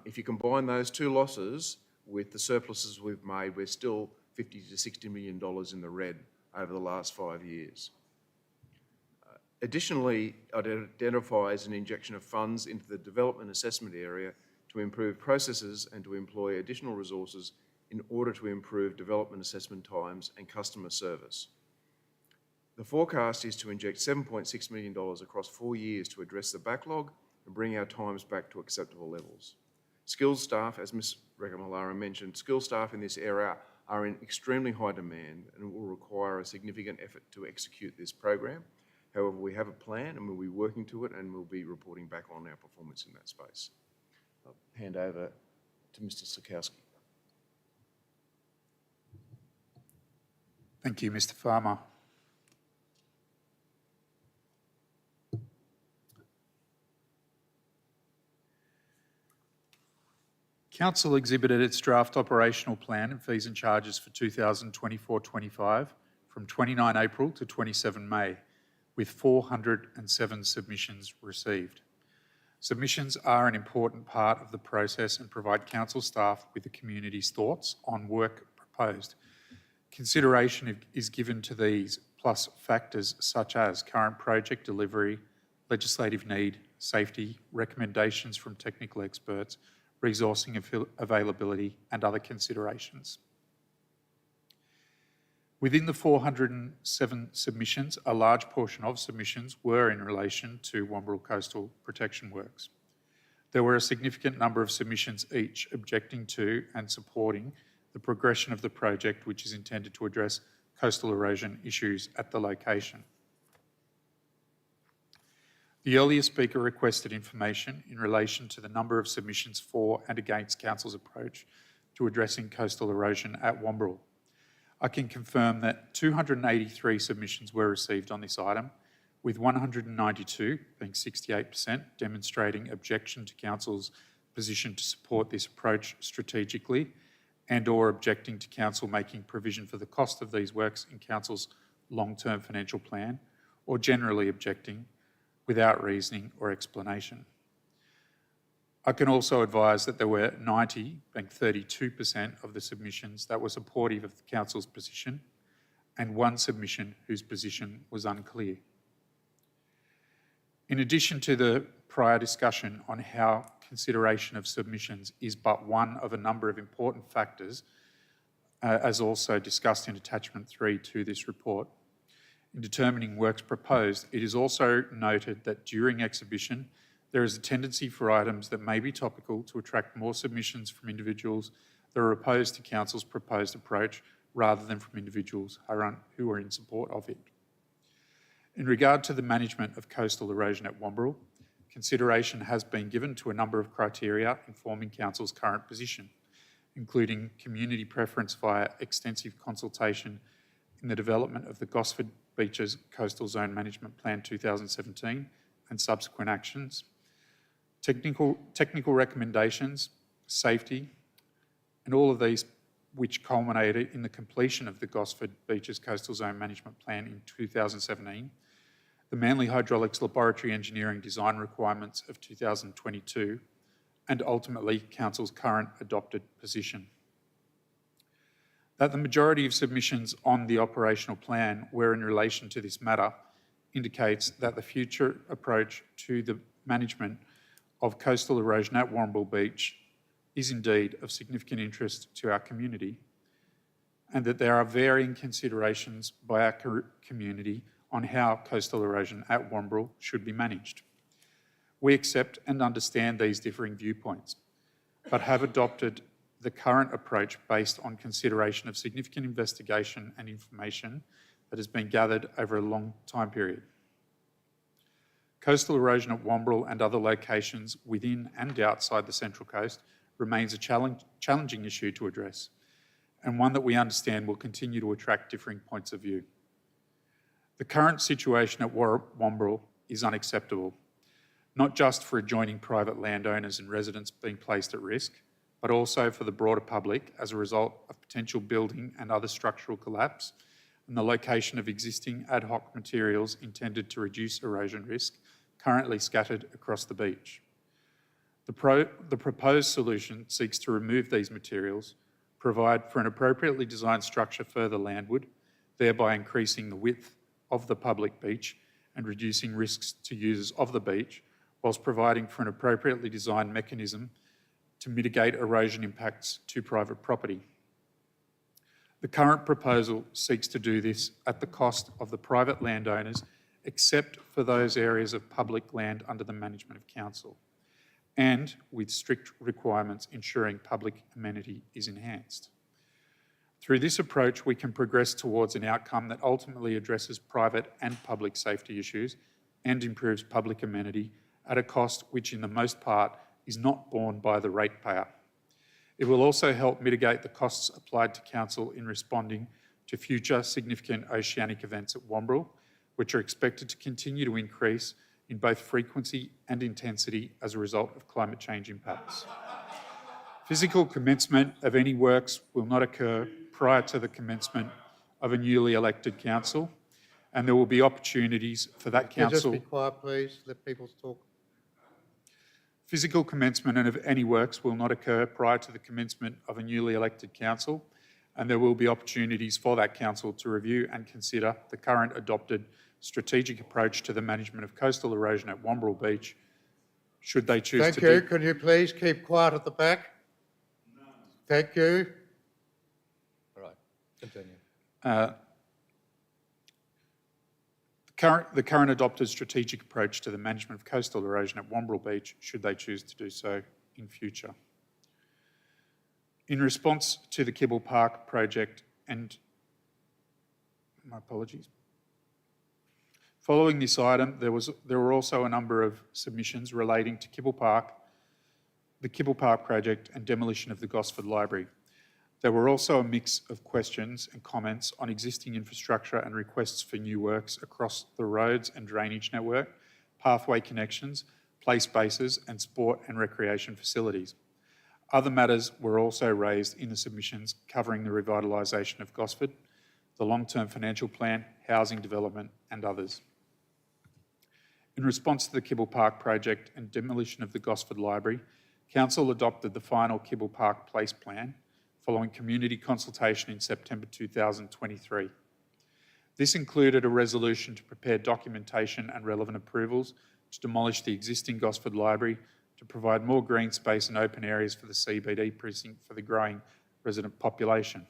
If you combine those two losses with the surpluses we've made, we're still $50 to $60 million in the red over the last 5 years. Additionally, it identifies an injection of funds into the development assessment area to improve processes and to employ additional resources in order to improve development assessment times and customer service. The forecast is to inject $7.6 million across 4 years to address the backlog and bring our times back to acceptable levels. Skilled staff, as Ms. Rakamallara mentioned, skilled staff in this area are in extremely high demand and will require a significant effort to execute this program. However, we have a plan and we'll be working to it and we'll be reporting back on our performance in that space. I'll hand over to Mr. Sikowski. Thank you, Mr. Farmer. Council exhibited its draft operational plan and fees and charges for 2024-25 from 29 April to 27 May, with 407 submissions received. Submissions are an important part of the process and provide council staff with the community's thoughts on work proposed. Consideration is given to these, plus factors such as current project delivery, legislative need, safety, recommendations from technical experts, resourcing availability, and other considerations. Within the 407 submissions, a large portion of submissions were in relation to Wamberal Coastal Protection Works. There were a significant number of submissions each objecting to and supporting the progression of the project, which is intended to address coastal erosion issues at the location. The earlier speaker requested information in relation to the number of submissions for and against Council's approach to addressing coastal erosion at Wamberal. I can confirm that 283 submissions were received on this item, with 192, being 68%, demonstrating objection to Council's position to support this approach strategically and/or objecting to Council making provision for the cost of these works in Council's long-term financial plan, or generally objecting without reasoning or explanation. I can also advise that there were 90, being 32% of the submissions that were supportive of the Council's position, and one submission whose position was unclear. In addition to the prior discussion on how consideration of submissions is but one of a number of important factors, as also discussed in attachment 3 to this report, in determining works proposed, it is also noted that during exhibition, there is a tendency for items that may be topical to attract more submissions from individuals that are opposed to Council's proposed approach rather than from individuals who are in support of it. In regard to the management of coastal erosion at Wamberal, consideration has been given to a number of criteria informing Council's current position, including community preference via extensive consultation in the development of the Gosford Beaches Coastal Zone Management Plan 2017 and subsequent actions, technical recommendations, safety, and all of these which culminated in the completion of the Gosford Beaches Coastal Zone Management Plan in 2017, the Manly Hydraulics Laboratory Engineering Design Requirements of 2022, and ultimately Council's current adopted position. That the majority of submissions on the operational plan were in relation to this matter indicates that the future approach to the management of coastal erosion at Wamberal Beach is indeed of significant interest to our community, and that there are varying considerations by our community on how coastal erosion at Wamberal should be managed. We accept and understand these differing viewpoints, but have adopted the current approach based on consideration of significant investigation and information that has been gathered over a long time period. Coastal erosion at Wamberal and other locations within and outside the Central Coast remains a challenging issue to address, and one that we understand will continue to attract differing points of view. The current situation at Wamberal is unacceptable, not just for adjoining private landowners and residents being placed at risk, but also for the broader public as a result of potential building and other structural collapse and the location of existing ad hoc materials intended to reduce erosion risk currently scattered across the beach. The proposed solution seeks to remove these materials, provide for an appropriately designed structure further landward, thereby increasing the width of the public beach and reducing risks to users of the beach, whilst providing for an appropriately designed mechanism to mitigate erosion impacts to private property. The current proposal seeks to do this at the cost of the private landowners, except for those areas of public land under the management of council, and with strict requirements ensuring public amenity is enhanced. Through this approach, we can progress towards an outcome that ultimately addresses private and public safety issues and improves public amenity at a cost which, in the most part, is not borne by the ratepayer. It will also help mitigate the costs applied to council in responding to future significant oceanic events at Wamberal, which are expected to continue to increase in both frequency and intensity as a result of climate change impacts. Physical commencement of any works will not occur prior to the commencement of a newly elected council, and there will be opportunities for that Can you council... just be quiet, please? Let people talk. Physical commencement of any works will not occur prior to the commencement of a newly elected council, and there will be opportunities for that council to review and consider the current adopted strategic approach to the management of coastal erosion at Wamberal Beach, should they choose Thank to you. do... Can you please keep quiet at the back? No. Thank you. All right, continue. The current adopted strategic approach to the management of coastal erosion at Wamberal Beach, should they choose to do so in future. In response to the Kibble Park project and, my apologies. Following this item, there were also a number of submissions relating to Kibble Park, the Kibble Park project and demolition of the Gosford Library. There were also a mix of questions and comments on existing infrastructure and requests for new works across the roads and drainage network, pathway connections, play spaces and sport and recreation facilities. Other matters were also raised in the submissions covering the revitalisation of Gosford, the long-term financial plan, housing development and others. In response to the Kibble Park project and demolition of the Gosford Library, Council adopted the final Kibble Park Place Plan following community consultation in September 2023. This included a resolution to prepare documentation and relevant approvals to demolish the existing Gosford Library, to provide more green space and open areas for the CBD precinct for the growing resident population.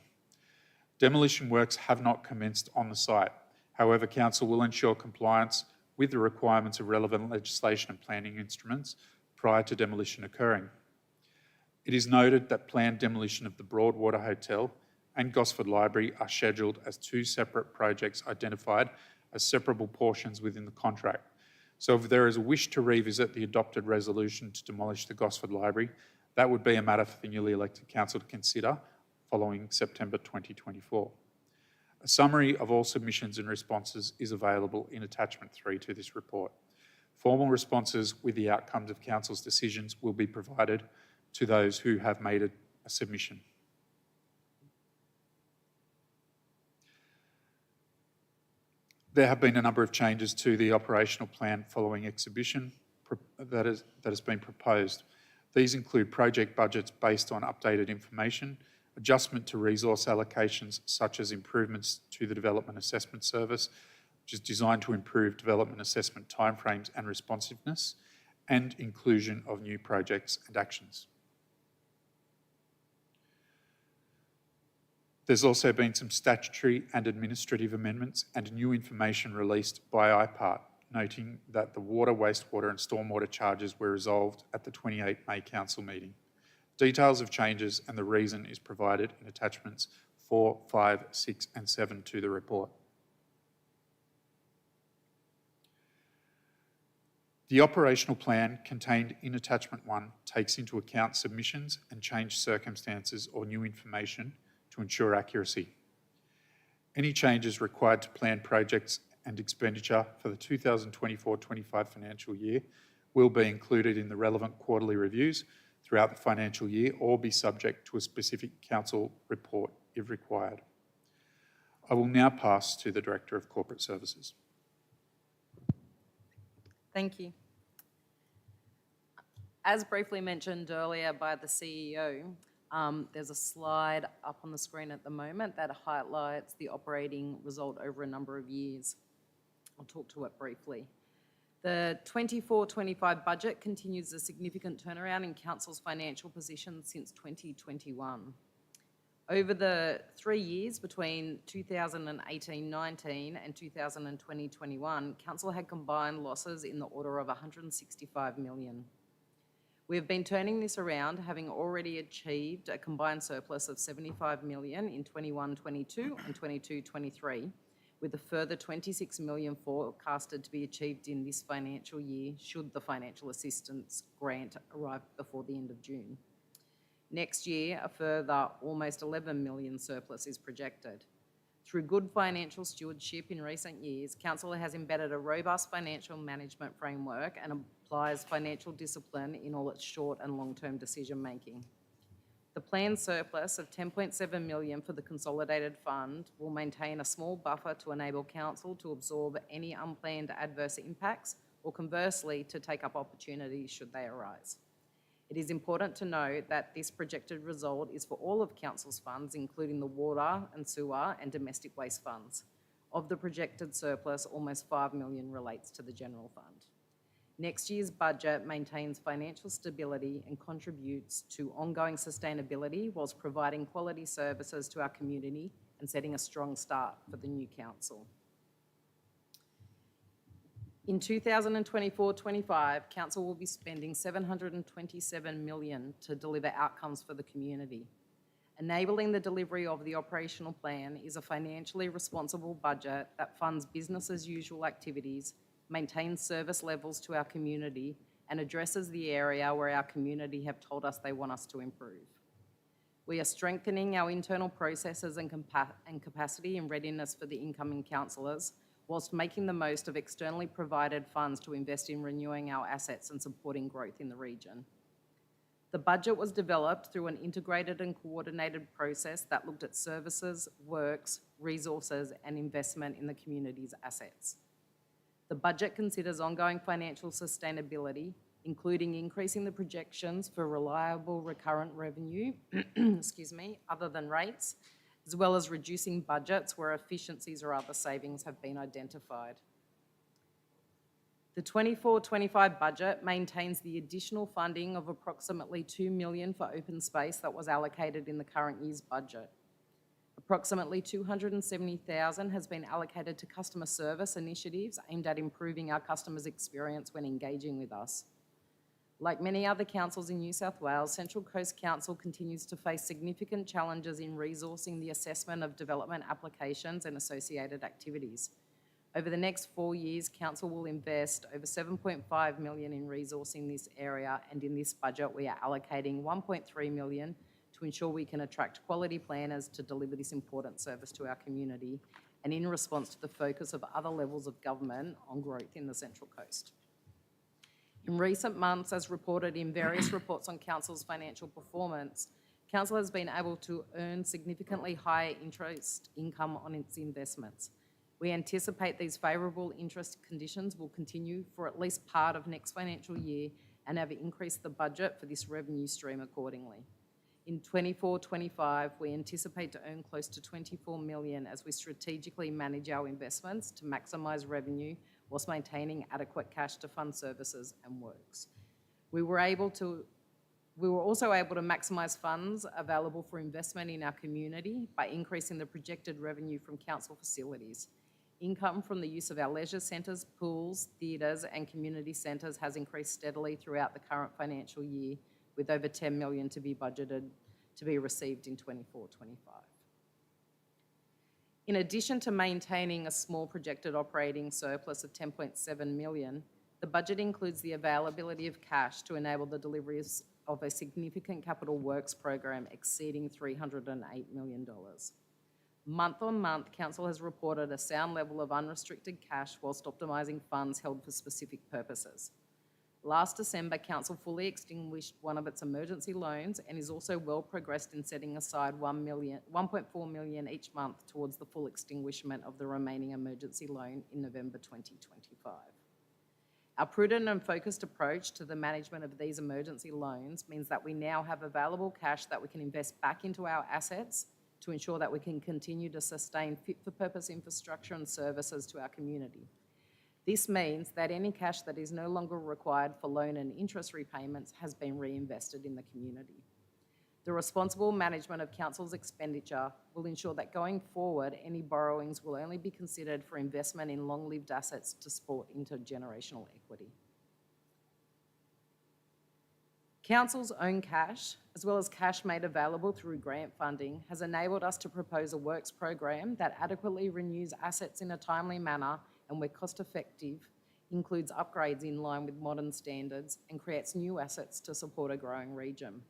Demolition works have not commenced on the site. However, Council will ensure compliance with the requirements of relevant legislation and planning instruments prior to demolition occurring. It is noted that planned demolition of the Broadwater Hotel and Gosford Library are scheduled as two separate projects identified as separable portions within the contract. So if there is a wish to revisit the adopted resolution to demolish the Gosford Library, that would be a matter for the newly elected council to consider following September 2024. A summary of all submissions and responses is available in attachment 3 to this report. Formal responses with the outcomes of council's decisions will be provided to those who have made a submission. There have been a number of changes to the operational plan following exhibition that has been proposed. These include project budgets based on updated information, adjustment to resource allocations such as improvements to the Development Assessment Service, which is designed to improve development assessment timeframes and responsiveness, and inclusion of new projects and actions. There's also been some statutory and administrative amendments and new information released by IPART, noting that the water, wastewater and stormwater charges were resolved at the 28 May Council meeting. Details of changes and the reason is provided in attachments 4, 5, 6 and 7 to the report. The operational plan contained in attachment 1 takes into account submissions and changed circumstances or new information to ensure accuracy. Any changes required to plan projects and expenditure for the 2024-25 financial year will be included in the relevant quarterly reviews throughout the financial year or be subject to a specific council report if required. I will now pass to the Director of Corporate Services. Thank you. As briefly mentioned earlier by the CEO, there's a slide up on the screen at the moment that highlights the operating result over a number of years. I'll talk to it briefly. The 24-25 budget continues a significant turnaround in Council's financial position since 2021. Over the 3 years between 2018-19 and 2020-21, Council had combined losses in the order of $165 million. We have been turning this around, having already achieved a combined surplus of $75 million in 21-22 and 22-23, with a further $26 million forecasted to be achieved in this financial year should the financial assistance grant arrive before the end of June. Next year, a further almost $11 million surplus is projected. Through good financial stewardship in recent years, Council has embedded a robust financial management framework and applies financial discipline in all its short and long-term decision-making. The planned surplus of $10.7 million for the consolidated fund will maintain a small buffer to enable Council to absorb any unplanned adverse impacts or conversely to take up opportunities should they arise. It is important to note that this projected result is for all of Council's funds, including the water and sewer and domestic waste funds. Of the projected surplus, almost $5 million relates to the general fund. Next year's budget maintains financial stability and contributes to ongoing sustainability whilst providing quality services to our community and setting a strong start for the new council. In 2024-25, Council will be spending $727 million to deliver outcomes for the community. Enabling the delivery of the operational plan is a financially responsible budget that funds business as usual activities, maintains service levels to our community, and addresses the area where our community have told us they want us to improve. We are strengthening our internal processes and capacity and readiness for the incoming councillors, whilst making the most of externally provided funds to invest in renewing our assets and supporting growth in the region. The budget was developed through an integrated and coordinated process that looked at services, works, resources, and investment in the community's assets. The budget considers ongoing financial sustainability, including increasing the projections for reliable recurrent revenue, other than rates, as well as reducing budgets where efficiencies or other savings have been identified. The 24-25 budget maintains the additional funding of approximately $2 million for open space that was allocated in the current year's budget. Approximately $270,000 has been allocated to customer service initiatives aimed at improving our customers' experience when engaging with us. Like many other councils in New South Wales, Central Coast Council continues to face significant challenges in resourcing the assessment of development applications and associated activities. Over the next 4 years, Council will invest over $7.5 million in resourcing this area, and in this budget we are allocating $1.3 million to ensure we can attract quality planners to deliver this important service to our community, and in response to the focus of other levels of government on growth in the Central Coast. In recent months, as reported in various reports on Council's financial performance, Council has been able to earn significantly higher interest income on its investments. We anticipate these favourable interest conditions will continue for at least part of next financial year and have increased the budget for this revenue stream accordingly. In 24-25, we anticipate to earn close to $24 million as we strategically manage our investments to maximise revenue whilst maintaining adequate cash to fund services and works. We were also able to maximise funds available for investment in our community by increasing the projected revenue from council facilities. Income from the use of our leisure centres, pools, theatres and community centres has increased steadily throughout the current financial year, with over $10 million to be budgeted to be received in 24-25. In addition to maintaining a small projected operating surplus of $10.7 million, the budget includes the availability of cash to enable the delivery of a significant capital works program exceeding $308 million. Month on month, Council has reported a sound level of unrestricted cash whilst optimising funds held for specific purposes. Last December, Council fully extinguished one of its emergency loans and is also well progressed in setting aside $1.4 million each month towards the full extinguishment of the remaining emergency loan in November 2025. Our prudent and focused approach to the management of these emergency loans means that we now have available cash that we can invest back into our assets to ensure that we can continue to sustain fit-for-purpose infrastructure and services to our community. This means that any cash that is no longer required for loan and interest repayments has been reinvested in the community. The responsible management of Council's expenditure will ensure that going forward, any borrowings will only be considered for investment in long-lived assets to support intergenerational equity. Council's own cash, as well as cash made available through grant funding, has enabled us to propose a works program that adequately renews assets in a timely manner and where cost-effective, includes upgrades in line with modern standards and creates new assets to support a growing region.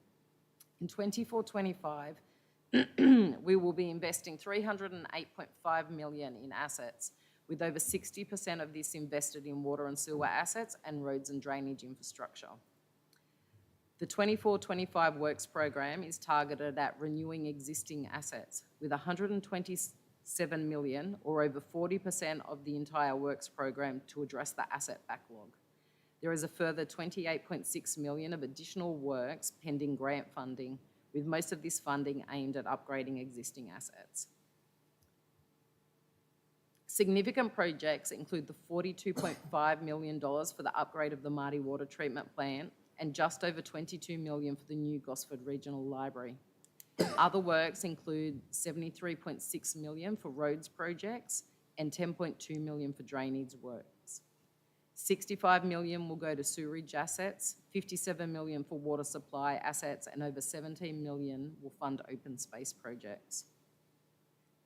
In 24-25, we will be investing $308.5 million in assets, with over 60% of this invested in water and sewer assets and roads and drainage infrastructure. The 24-25 works program is targeted at renewing existing assets, with $127 million, or over 40% of the entire works program, to address the asset backlog. There is a further $28.6 million of additional works pending grant funding, with most of this funding aimed at upgrading existing assets. Significant projects include the $42.5 million for the upgrade of the Marty Water Treatment Plant and just over $22 million for the new Gosford Regional Library. Other works include $73.6 million for roads projects and $10.2 million for drainage works. $65 million will go to sewerage assets, $57 million for water supply assets, and over $17 million will fund open space projects.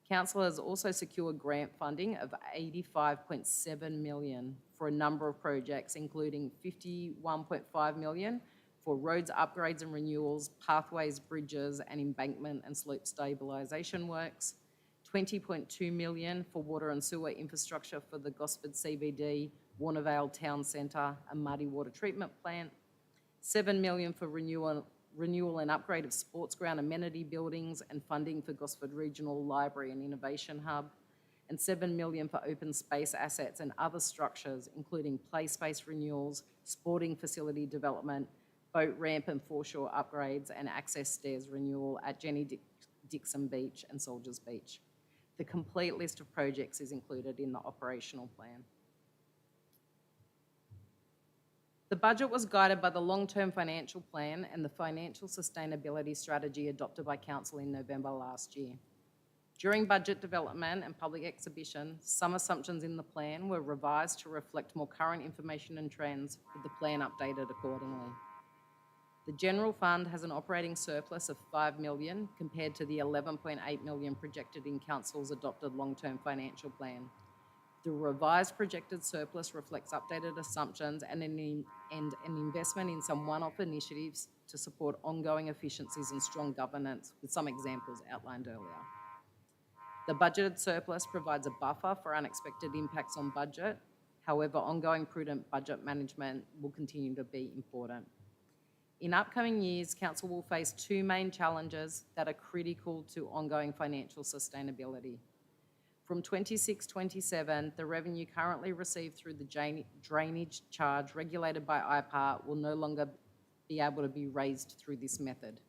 Council has also secured grant funding of $85.7 million for a number of projects, including $51.5 million for roads upgrades and renewals, pathways, bridges, and embankment and slope stabilisation works, $20.2 million for water and sewer infrastructure for the Gosford CBD, Warnervale Town Centre and Muddy Water Treatment Plant, $7 million for renewal and upgrade of sports ground amenity buildings and funding for Gosford Regional Library and Innovation Hub, and $7 million for open space assets and other structures, including play space renewals, sporting facility development, boat ramp and foreshore upgrades, and access stairs renewal at Jenny Dixon Beach and Soldiers Beach. The complete list of projects is included in the operational plan. The budget was guided by the long-term financial plan and the financial sustainability strategy adopted by Council in November last year. During budget development and public exhibition, some assumptions in the plan were revised to reflect more current information and trends, with the plan updated accordingly. The General Fund has an operating surplus of $5 million compared to the $11.8 million projected in Council's adopted long-term financial plan. The revised projected surplus reflects updated assumptions and an investment in some one-off initiatives to support ongoing efficiencies and strong governance, with some examples outlined earlier. The budgeted surplus provides a buffer for unexpected impacts on budget. However, ongoing prudent budget management will continue to be important. In upcoming years, Council will face two main challenges that are critical to ongoing financial sustainability. From 26-27, the revenue currently received through the drainage charge regulated by IPART will no longer be able to be raised through this method.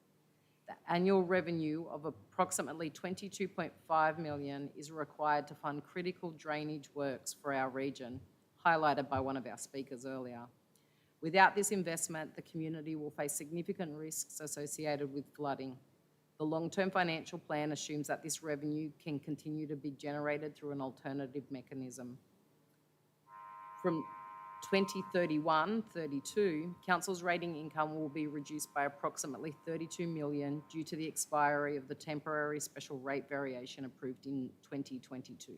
The annual revenue of approximately $22.5 million is required to fund critical drainage works for our region, highlighted by one of our speakers earlier. Without this investment, the community will face significant risks associated with flooding. The long-term financial plan assumes that this revenue can continue to be generated through an alternative mechanism. From 2031-32, Council's rating income will be reduced by approximately $32 million due to the expiry of the temporary special rate variation approved in 2022.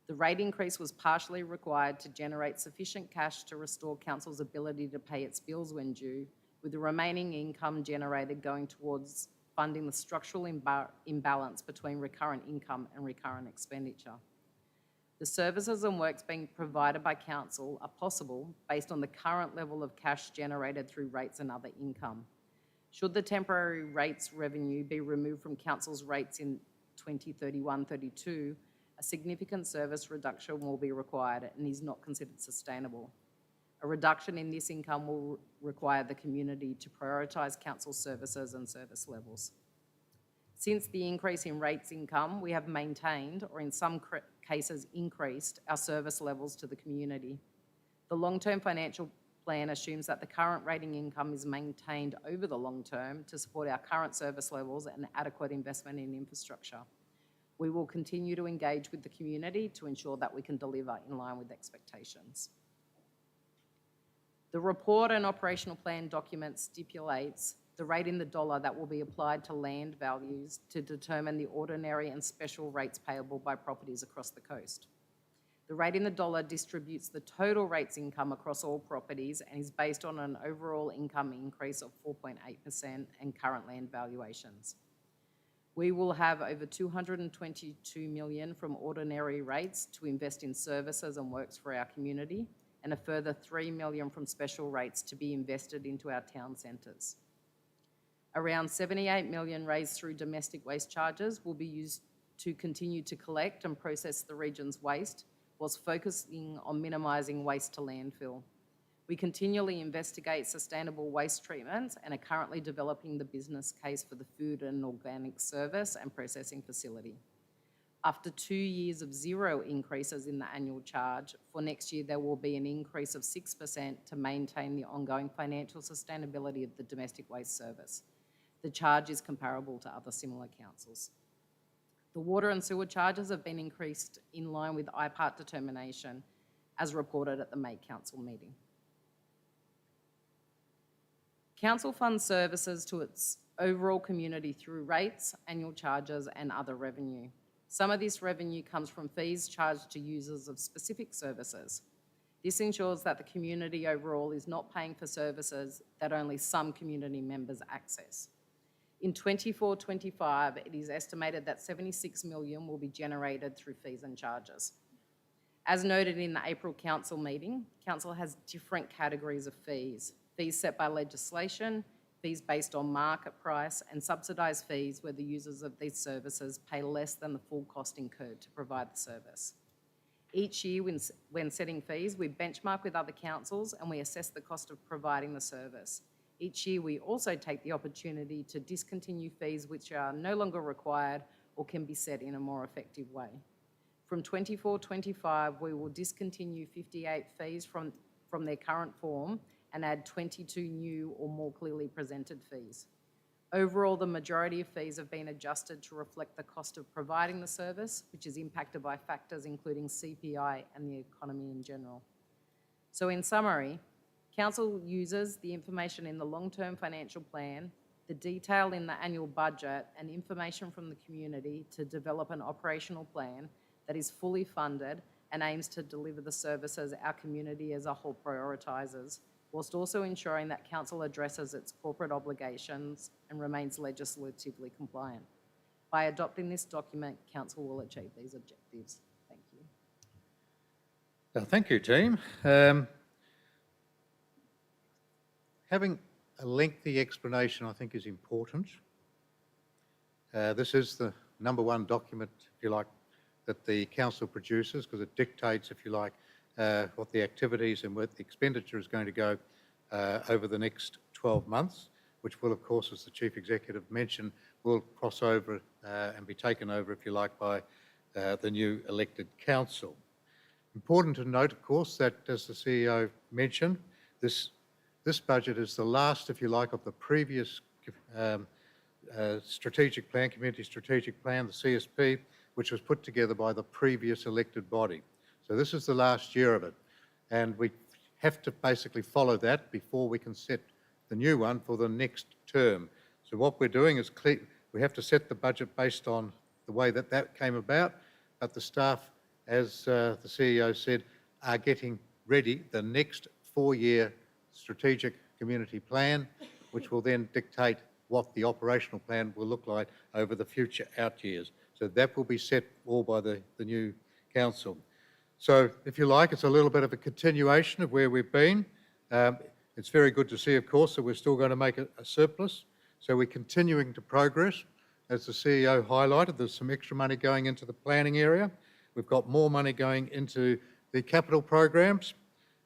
The rate increase was partially required to generate sufficient cash to restore Council's ability to pay its bills when due, with the remaining income generated going towards funding the structural imbalance between recurrent income and recurrent expenditure. The services and works being provided by Council are possible based on the current level of cash generated through rates and other income. Should the temporary rates revenue be removed from Council's rates in 2031-32, a significant service reduction will be required and is not considered sustainable. A reduction in this income will require the community to prioritise Council services and service levels. Since the increase in rates income, we have maintained, or in some cases increased, our service levels to the community. The long-term financial plan assumes that the current rating income is maintained over the long term to support our current service levels and adequate investment in infrastructure. We will continue to engage with the community to ensure that we can deliver in line with expectations. The report and operational plan document stipulates the rate in the dollar that will be applied to land values to determine the ordinary and special rates payable by properties across the coast. The rate in the dollar distributes the total rates income across all properties and is based on an overall income increase of 4.8% and current land valuations. We will have over $222 million from ordinary rates to invest in services and works for our community, and a further $3 million from special rates to be invested into our town centres. Around $78 million raised through domestic waste charges will be used to continue to collect and process the region's waste, whilst focusing on minimising waste to landfill. We continually investigate sustainable waste treatments and are currently developing the business case for the food and organic service and processing facility. After 2 years of zero increases in the annual charge, for next year there will be an increase of 6% to maintain the ongoing financial sustainability of the domestic waste service. The charge is comparable to other similar councils. The water and sewer charges have been increased in line with IPART determination. as reported at the May Council meeting. Council funds services to its overall community through rates, annual charges and other revenue. Some of this revenue comes from fees charged to users of specific services. This ensures that the community overall is not paying for services that only some community members access. In 24-25, it is estimated that $76 million will be generated through fees and charges. As noted in the April Council meeting, Council has different categories of fees. Fees set by legislation, fees based on market price, and subsidised fees where the users of these services pay less than the full cost incurred to provide the service. Each year when setting fees, we benchmark with other councils and we assess the cost of providing the service. Each year we also take the opportunity to discontinue fees which are no longer required or can be set in a more effective way. From 24-25, we will discontinue 58 fees from their current form and add 22 new or more clearly presented fees. Overall, the majority of fees have been adjusted to reflect the cost of providing the service, which is impacted by factors including CPI and the economy in general. So in summary, Council uses the information in the long-term financial plan, the detail in the annual budget and information from the community to develop an operational plan that is fully funded and aims to deliver the services our community as a whole prioritises, whilst also ensuring that Council addresses its corporate obligations and remains legislatively compliant. By adopting this document, Council will achieve these objectives. Thank you. Thank you, team. Having a lengthy explanation, I think, is important. This is the number one document, if you like, that the Council produces because it dictates, if you like, what the activities and what the expenditure is going to go over the next 12 months, which will, of course, as the Chief Executive mentioned, will cross over and be taken over, if you like, by the new elected Council. Important to note, of course, that as the CEO mentioned, this budget is the last, if you like, of the previous strategic plan, community strategic plan, the CSP, which was put together by the previous elected body. So this is the last year of it. And we have to basically follow that before we can set the new one for the next term. So what we're doing is we have to set the budget based on the way that that came about, but the staff, as the CEO said, are getting ready the next 4-year strategic community plan, which will then dictate what the operational plan will look like over the future out years. So that will be set all by the new council. So if you like, it's a little bit of a continuation of where we've been. It's very good to see, of course, that we're still going to make a surplus. So we're continuing to progress. As the CEO highlighted, there's some extra money going into the planning area. We've got more money going into the capital programs,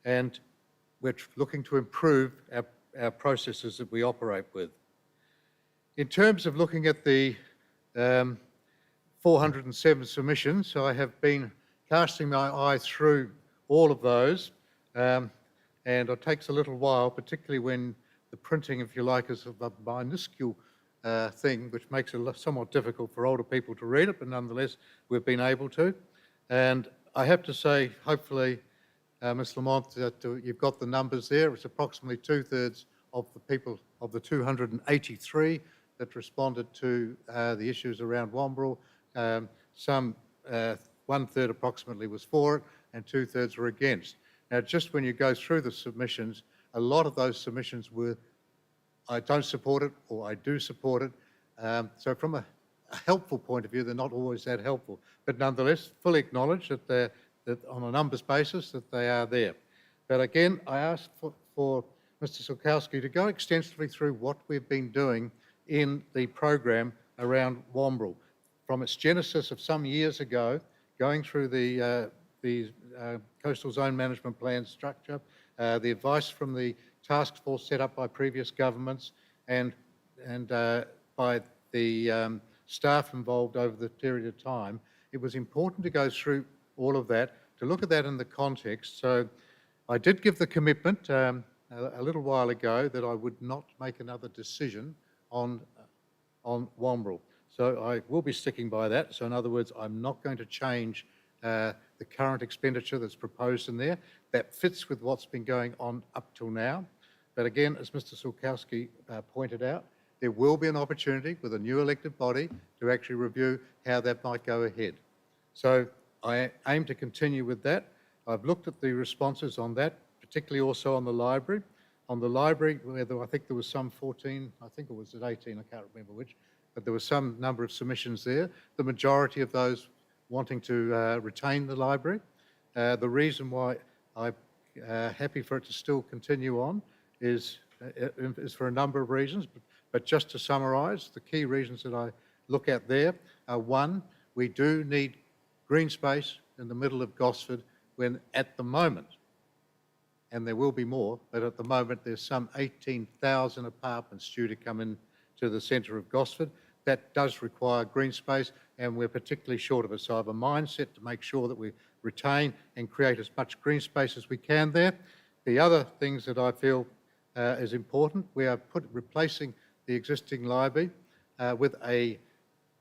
and we're looking to improve our processes that we operate with. In terms of looking at the 407 submissions, so I have been casting my eye through all of those, and it takes a little while, particularly when the printing, if you like, is a minuscule thing, which makes it somewhat difficult for older people to read it, but nonetheless, we've been able to. And I have to say, hopefully, Ms. Lamont, that you've got the numbers there. It's approximately 2/3 of the people, of the 283 that responded to the issues around Wamberal. Some 1/3 approximately was for it and 2/3 were against. Now, just when you go through the submissions, a lot of those submissions were, I don't support it or I do support it. So from a helpful point of view, they're not always that helpful, but nonetheless, fully acknowledge that they're that on a numbers basis that they are there. But again, I asked for Mr. Sulkowski to go extensively through what we've been doing in the program around Wamberal. From its genesis of some years ago, going through the Coastal Zone Management Plan structure, the advice from the task force set up by previous governments and by the staff involved over the period of time, it was important to go through all of that, to look at that in the context. So I did give the commitment a little while ago that I would not make another decision on Wamberal. So I will be sticking by that. So in other words, I'm not going to change the current expenditure that's proposed in there. That fits with what's been going on up till now. But again, as Mr. Sulkowski pointed out, there will be an opportunity with a new elected body to actually review how that might go ahead. So I aim to continue with that. I've looked at the responses on that, particularly also on the library. On the library, I think there was some 14, I think it was at 18, I can't remember which, but there was some number of submissions there. The majority of those wanting to retain the library. The reason why I'm happy for it to still continue on is for a number of reasons, but just to summarise, the key reasons that I look at there are, one, we do need green space in the middle of Gosford when at the moment, and there will be more, but at the moment there's some 18,000 apartments due to come in to the centre of Gosford. That does require green space, and we're particularly short of it. So I have a mindset to make sure that we retain and create as much green space as we can there. The other things that I feel is important, we are replacing the existing library with a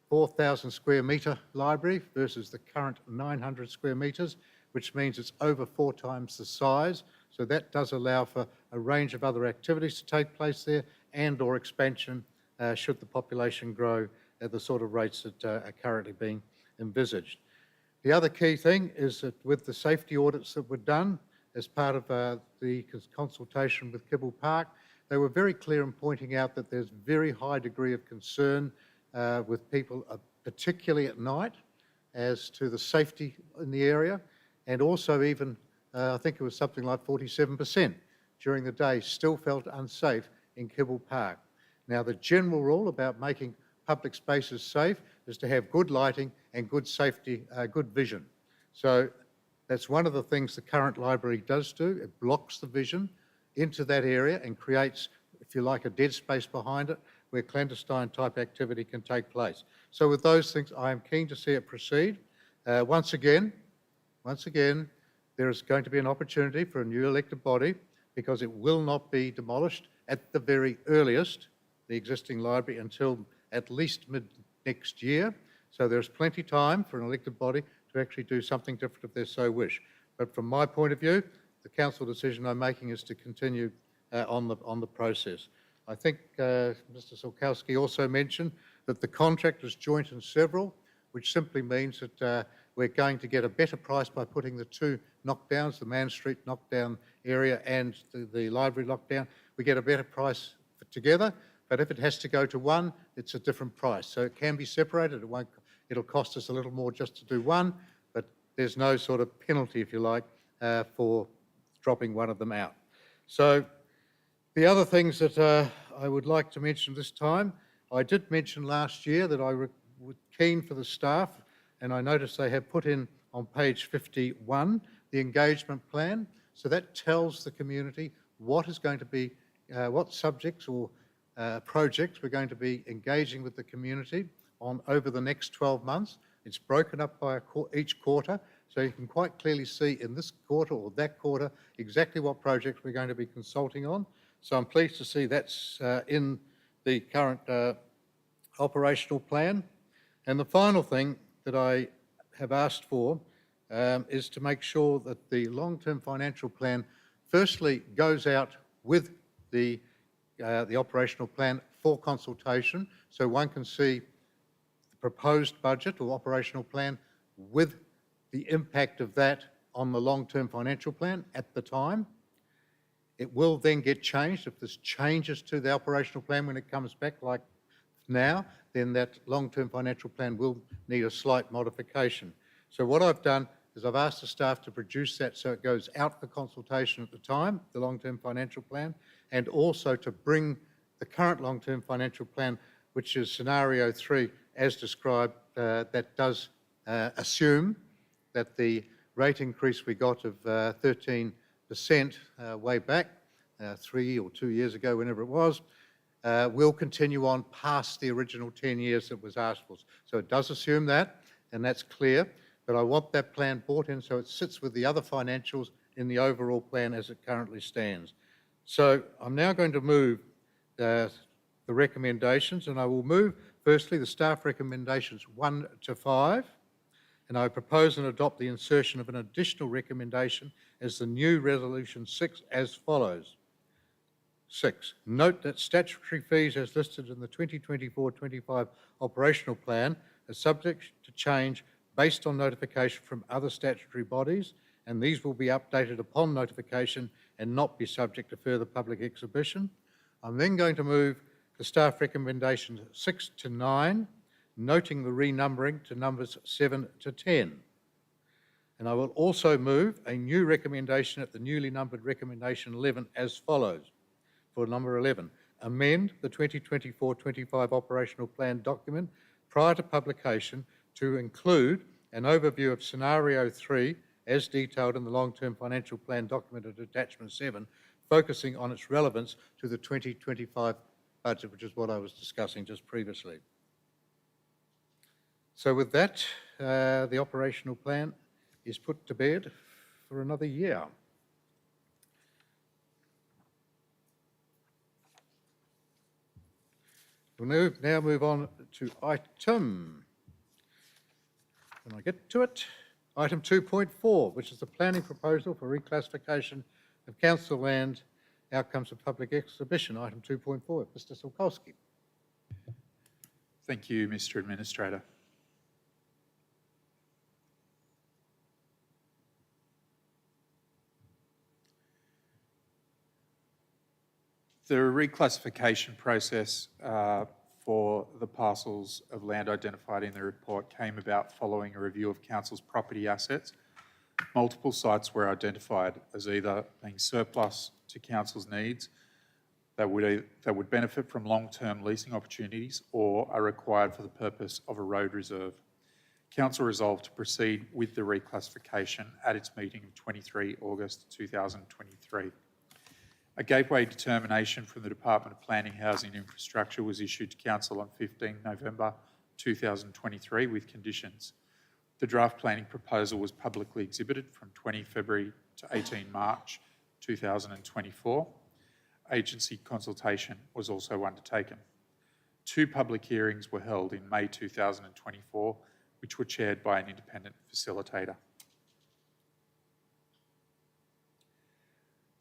4,000 square metre library versus the current 900 square metres, which means it's over 4 times the size. So that does allow for a range of other activities to take place there and or expansion should the population grow at the sort of rates that are currently being envisaged. The other key thing is that with the safety audits that were done as part of the consultation with Kibble Park, they were very clear in pointing out that there's very high degree of concern with people, particularly at night, as to the safety in the area, and also even, I think it was something like 47% during the day still felt unsafe in Kibble Park. Now, the general rule about making public spaces safe is to have good lighting and good safety, good vision. So that's one of the things the current library does do. It blocks the vision into that area and creates, if you like, a dead space behind it where clandestine type activity can take place. So with those things, I am keen to see it proceed. Once again, there is going to be an opportunity for a new elected body because it will not be demolished at the very earliest, the existing library, until at least mid next year. So there's plenty of time for an elected body to actually do something different if they so wish. But from my point of view, the council decision I'm making is to continue on the process. I think Mr. Sulkowski also mentioned that the contract is joint and several, which simply means that we're going to get a better price by putting the two knockdowns, the Man Street knockdown area and the library lockdown. We get a better price together, but if it has to go to one, it's a different price. So it can be separated. It'll cost us a little more just to do one, but there's no sort of penalty, if you like, for dropping one of them out. So the other things that I would like to mention this time, I did mention last year that I was keen for the staff, and I noticed they have put in on page 51 the engagement plan. So that tells the community what is going to be, what subjects or projects we're going to be engaging with the community on over the next 12 months. It's broken up by each quarter, so you can quite clearly see in this quarter or that quarter exactly what projects we're going to be consulting on. So I'm pleased to see that's in the current operational plan. And the final thing that I have asked for is to make sure that the long-term financial plan firstly goes out with the operational plan for consultation, so one can see the proposed budget or operational plan with the impact of that on the long-term financial plan at the time. It will then get changed. If there's changes to the operational plan when it comes back like now, then that long-term financial plan will need a slight modification. So what I've done is I've asked the staff to produce that so it goes out for consultation at the time, the long-term financial plan, and also to bring the current long-term financial plan, which is scenario 3, as described, that does assume that the rate increase we got of 13% way back 3 or 2 years ago, whenever it was, will continue on past the original 10 years that was asked for. So it does assume that, and that's clear, but I want that plan brought in so it sits with the other financials in the overall plan as it currently stands. So I'm now going to move the recommendations, and I will move firstly the staff recommendations 1 to 5, and I propose and adopt the insertion of an additional recommendation as the new Resolution 6 as follows. 6. Note that statutory fees as listed in the 2024-25 operational plan are subject to change based on notification from other statutory bodies, and these will be updated upon notification and not be subject to further public exhibition. I'm then going to move the staff recommendations 6 to 9, noting the renumbering to numbers 7 to 10. And I will also move a new recommendation at the newly numbered recommendation 11 as follows. For number 11, amend the 2024-25 operational plan document prior to publication to include an overview of scenario 3 as detailed in the long-term financial plan document at attachment 7, focusing on its relevance to the 2025 budget, which is what I was discussing just previously. So with that, the operational plan is put to bed for another year. We'll now move on to item, when I get to it, item 2.4, which is the planning proposal for reclassification of council land outcomes of public exhibition. Item 2.4, Mr. Sulkowski. Thank you, Mr. Administrator. The reclassification process for the parcels of land identified in the report came about following a review of council's property assets. Multiple sites were identified as either being surplus to council's needs that would benefit from long-term leasing opportunities or are required for the purpose of a road reserve. Council resolved to proceed with the reclassification at its meeting of 23 August 2023. A gateway determination from the Department of Planning, Housing and Infrastructure was issued to Council on 15 November 2023 with conditions. The draft planning proposal was publicly exhibited from 20 February to 18 March 2024. Agency consultation was also undertaken. 2 public hearings were held in May 2024, which were chaired by an independent facilitator.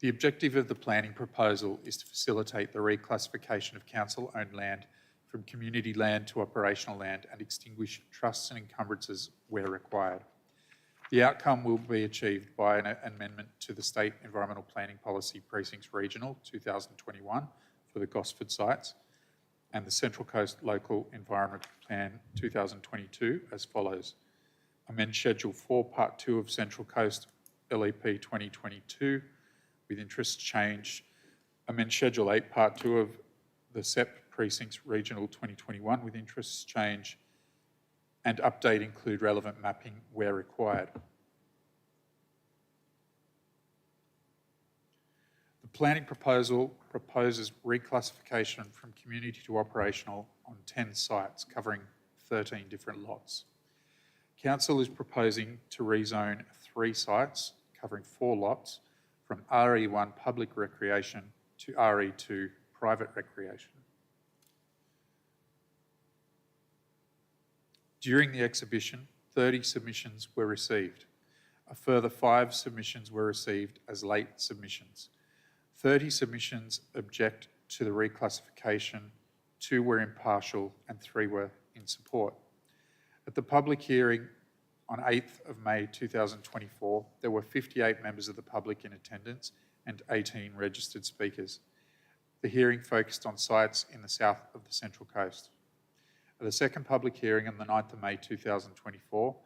The objective of the planning proposal is to facilitate the reclassification of council-owned land from community land to operational land and extinguish trusts and encumbrances where required. The outcome will be achieved by an amendment to the State Environmental Planning Policy Precincts Regional 2021 for the Gosford sites and the Central Coast Local Environment Plan 2022 as follows. Amend Schedule 4, Part 2 of Central Coast LEP 2022 with interest change. Amend Schedule 8, Part 2 of the SEP Precincts Regional 2021 with interest change and update include relevant mapping where required. The planning proposal proposes reclassification from community to operational on 10 sites covering 13 different lots. Council is proposing to rezone 3 sites covering 4 lots from RE1 public recreation to RE2 private recreation. During the exhibition, 30 submissions were received. A further 5 submissions were received as late submissions. 30 submissions object to the reclassification, 2 were impartial and 3 were in support. At the public hearing on 8th of May 2024, there were 58 members of the public in attendance and 18 registered speakers. The hearing focused on sites in the south of the Central Coast. At the second public hearing on the 9th of May 2024,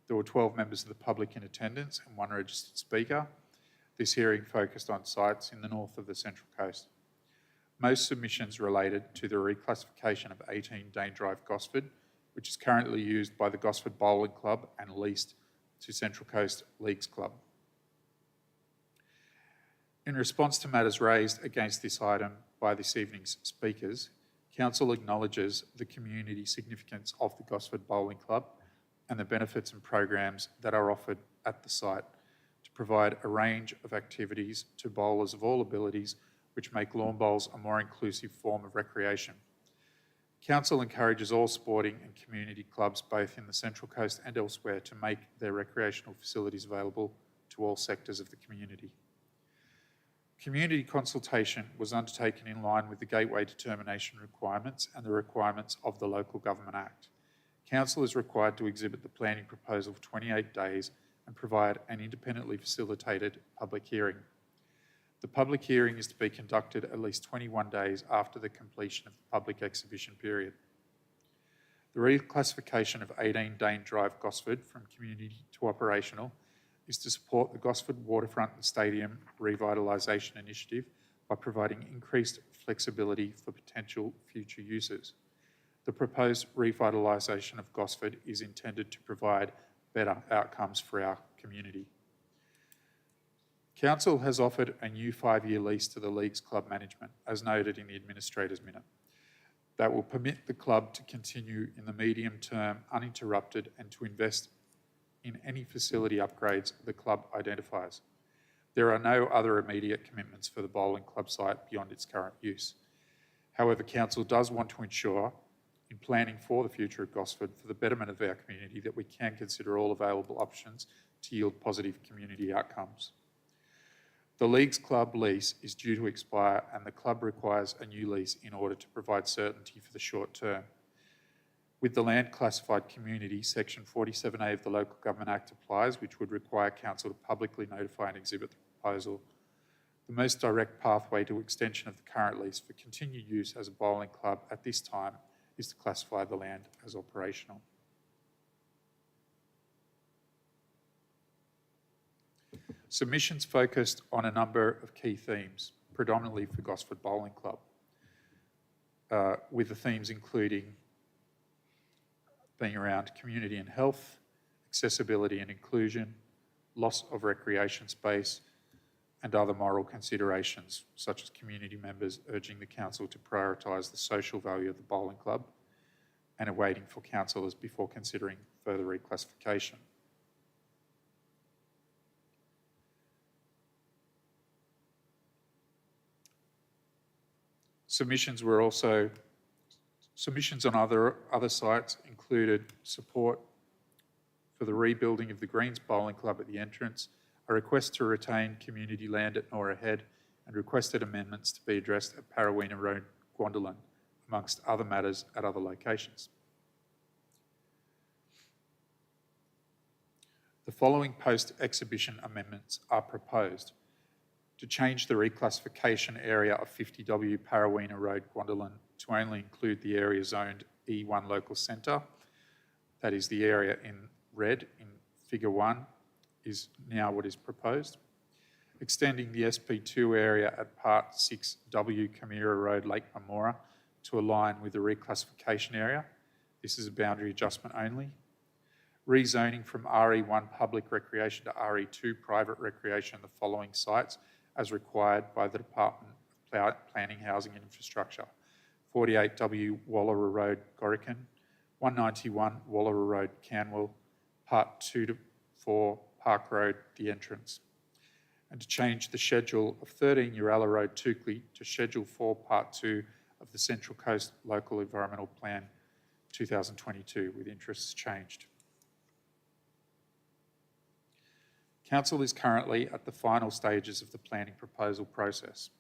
there were 12 members of the public in attendance and 1 registered speaker. This hearing focused on sites in the north of the Central Coast. Most submissions related to the reclassification of 18 Dane Drive, Gosford, which is currently used by the Gosford Bowling Club and leased to Central Coast Leagues Club. In response to matters raised against this item by this evening's speakers, Council acknowledges the community significance of the Gosford Bowling Club and the benefits and programs that are offered at the site to provide a range of activities to bowlers of all abilities which make lawn bowls a more inclusive form of recreation. Council encourages all sporting and community clubs, both in the Central Coast and elsewhere, to make their recreational facilities available to all sectors of the community. Community consultation was undertaken in line with the Gateway Determination requirements and the requirements of the Local Government Act. Council is required to exhibit the planning proposal for 28 days and provide an independently facilitated public hearing. The public hearing is to be conducted at least 21 days after the completion of the public exhibition period. The reclassification of 18 Dane Drive, Gosford from community to operational is to support the Gosford Waterfront and Stadium Revitalisation Initiative by providing increased flexibility for potential future users. The proposed revitalisation of Gosford is intended to provide better outcomes for our community. Council has offered a new 5-year lease to the League's club management, as noted in the Administrator's Minute, that will permit the club to continue in the medium term uninterrupted and to invest in any facility upgrades the club identifies. There are no other immediate commitments for the bowling club site beyond its current use. However, Council does want to ensure, in planning for the future of Gosford for the betterment of our community, that we can consider all available options to yield positive community outcomes. The League's club lease is due to expire and the club requires a new lease in order to provide certainty for the short term. With the land classified community, Section 47A of the Local Government Act applies, which would require Council to publicly notify and exhibit the proposal. The most direct pathway to extension of the current lease for continued use as a bowling club at this time is to classify the land as operational. Submissions focused on a number of key themes, predominantly for Gosford Bowling Club, with the themes including being around community and health, accessibility and inclusion, loss of recreation space, and other moral considerations, such as community members urging the Council to prioritise the social value of the bowling club and awaiting for councillors before considering further reclassification. Submissions on other sites included support for the rebuilding of the Greens Bowling Club at the entrance, a request to retain community land at Nora Head, and requested amendments to be addressed at Parawina Road, Gwandolin, amongst other matters at other locations. The following post-exhibition amendments are proposed: to change the reclassification area of 50W Parawina Road, Gwandolin, to only include the area zoned E1 Local Centre. That is the area in red in Figure 1 is now what is proposed. Extending the SP2 area at Part 6W Camira Road, Lake Mamora, to align with the reclassification area. This is a boundary adjustment only. Rezoning from RE1 Public Recreation to RE2 Private Recreation the following sites as required by the Department of Planning, Housing and Infrastructure: 48W Wallara Road, Gorican, 191 Wallara Road, Canwell, Part 2 to 4 Park Road, The Entrance. And to change the schedule of 13 Uralla Road, Toukley to Schedule 4 Part 2 of the Central Coast Local Environmental Plan 2022 with interests changed. Council is currently at the final stages of the planning proposal process.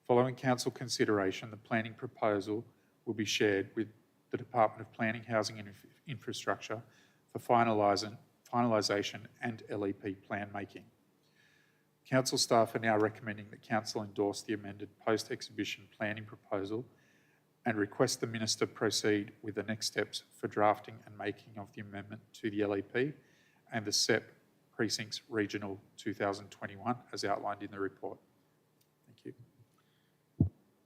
Following Council consideration, the planning proposal will be shared with the Department of Planning, Housing and Infrastructure for finalisation and LEP plan making. Council staff are now recommending that Council endorse the amended post-exhibition planning proposal and request the Minister proceed with the next steps for drafting and making of the amendment to the LEP and the SEP Precincts Regional 2021 as outlined in the report. Thank you.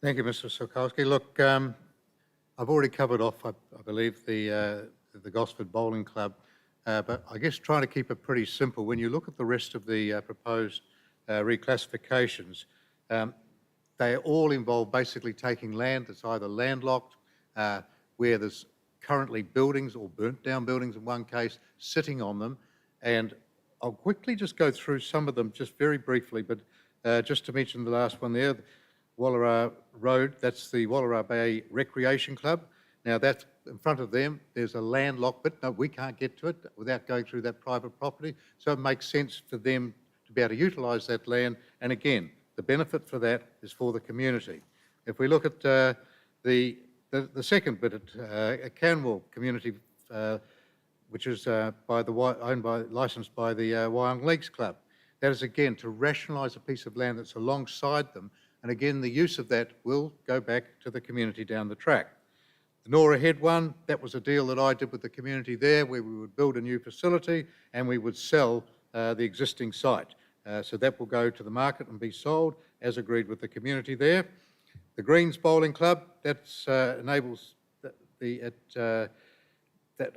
Thank you, Mr. Sokolski. Look, I've already covered off, I believe, the Gosford Bowling Club, but I guess trying to keep it pretty simple. When you look at the rest of the proposed reclassifications, they all involve basically taking land that's either landlocked, where there's currently buildings or burnt down buildings in one case, sitting on them. And I'll quickly just go through some of them just very briefly, but just to mention the last one there, Wallara Road, that's the Wallara Bay Recreation Club. Now, that's in front of them. There's a landlocked bit. No, we can't get to it without going through that private property. So it makes sense for them to be able to utilise that land. And again, the benefit for that is for the community. If we look at the second bit at Canwell Community, which is licensed by the Wyong Leagues Club, that is again to rationalise a piece of land that's alongside them. And again, the use of that will go back to the community down the track. The Nora Head one, that was a deal that I did with the community there where we would build a new facility and we would sell the existing site. So that will go to the market and be sold as agreed with the community there. The Greens Bowling Club, that enables that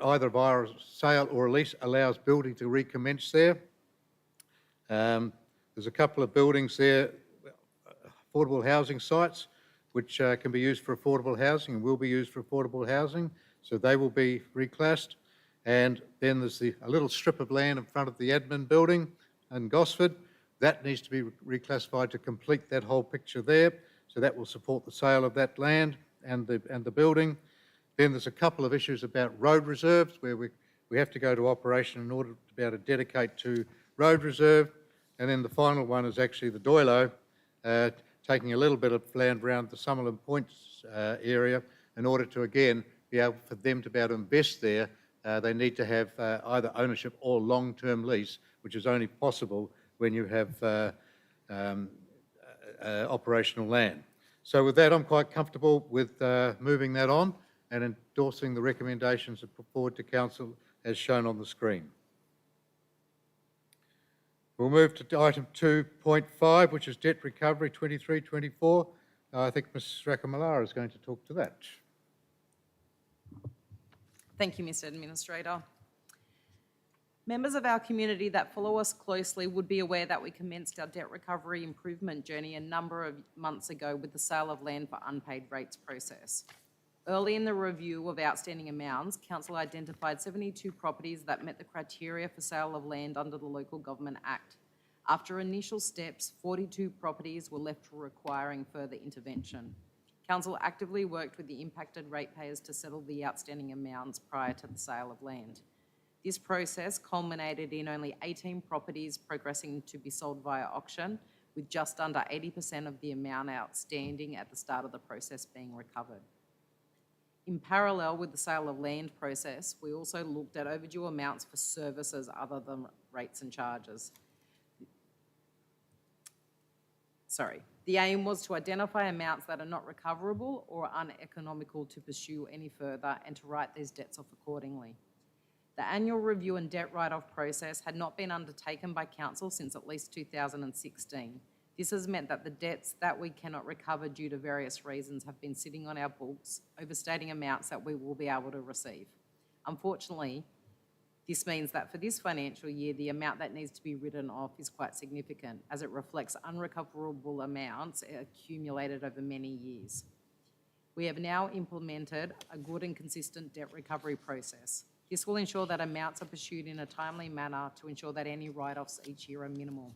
either via a sale or a lease allows building to recommence there. There's a couple of buildings there, affordable housing sites, which can be used for affordable housing and will be used for affordable housing. So they will be reclassed. And then there's a little strip of land in front of the admin building in Gosford. That needs to be reclassified to complete that whole picture there. So that will support the sale of that land and the building. Then there's a couple of issues about road reserves where we have to go to operation in order to be able to dedicate to road reserve. And then the final one is actually the Doilo, taking a little bit of land around the Summerlin Points area in order to, again, be able for them to be able to invest there. They need to have either ownership or long-term lease, which is only possible when you have operational land. So with that, I'm quite comfortable with moving that on and endorsing the recommendations that put forward to Council as shown on the screen. We'll move to item 2.5, which is debt recovery 23-24. I think Ms. Rakamallara is going to talk to that. Thank you, Mr. Administrator. Members of our community that follow us closely would be aware that we commenced our debt recovery improvement journey a number of months ago with the sale of land for unpaid rates process. Early in the review of outstanding amounts, Council identified 72 properties that met the criteria for sale of land under the Local Government Act. After initial steps, 42 properties were left requiring further intervention. Council actively worked with the impacted ratepayers to settle the outstanding amounts prior to the sale of land. This process culminated in only 18 properties progressing to be sold via auction, with just under 80% of the amount outstanding at the start of the process being recovered. In parallel with the sale of land process, we also looked at overdue amounts for services other than rates and charges. The aim was to identify amounts that are not recoverable or uneconomical to pursue any further and to write these debts off accordingly. The annual review and debt write-off process had not been undertaken by Council since at least 2016. This has meant that the debts that we cannot recover due to various reasons have been sitting on our books, overstating amounts that we will be able to receive. Unfortunately, this means that for this financial year, the amount that needs to be written off is quite significant, as it reflects unrecoverable amounts accumulated over many years. We have now implemented a good and consistent debt recovery process. This will ensure that amounts are pursued in a timely manner to ensure that any write-offs each year are minimal.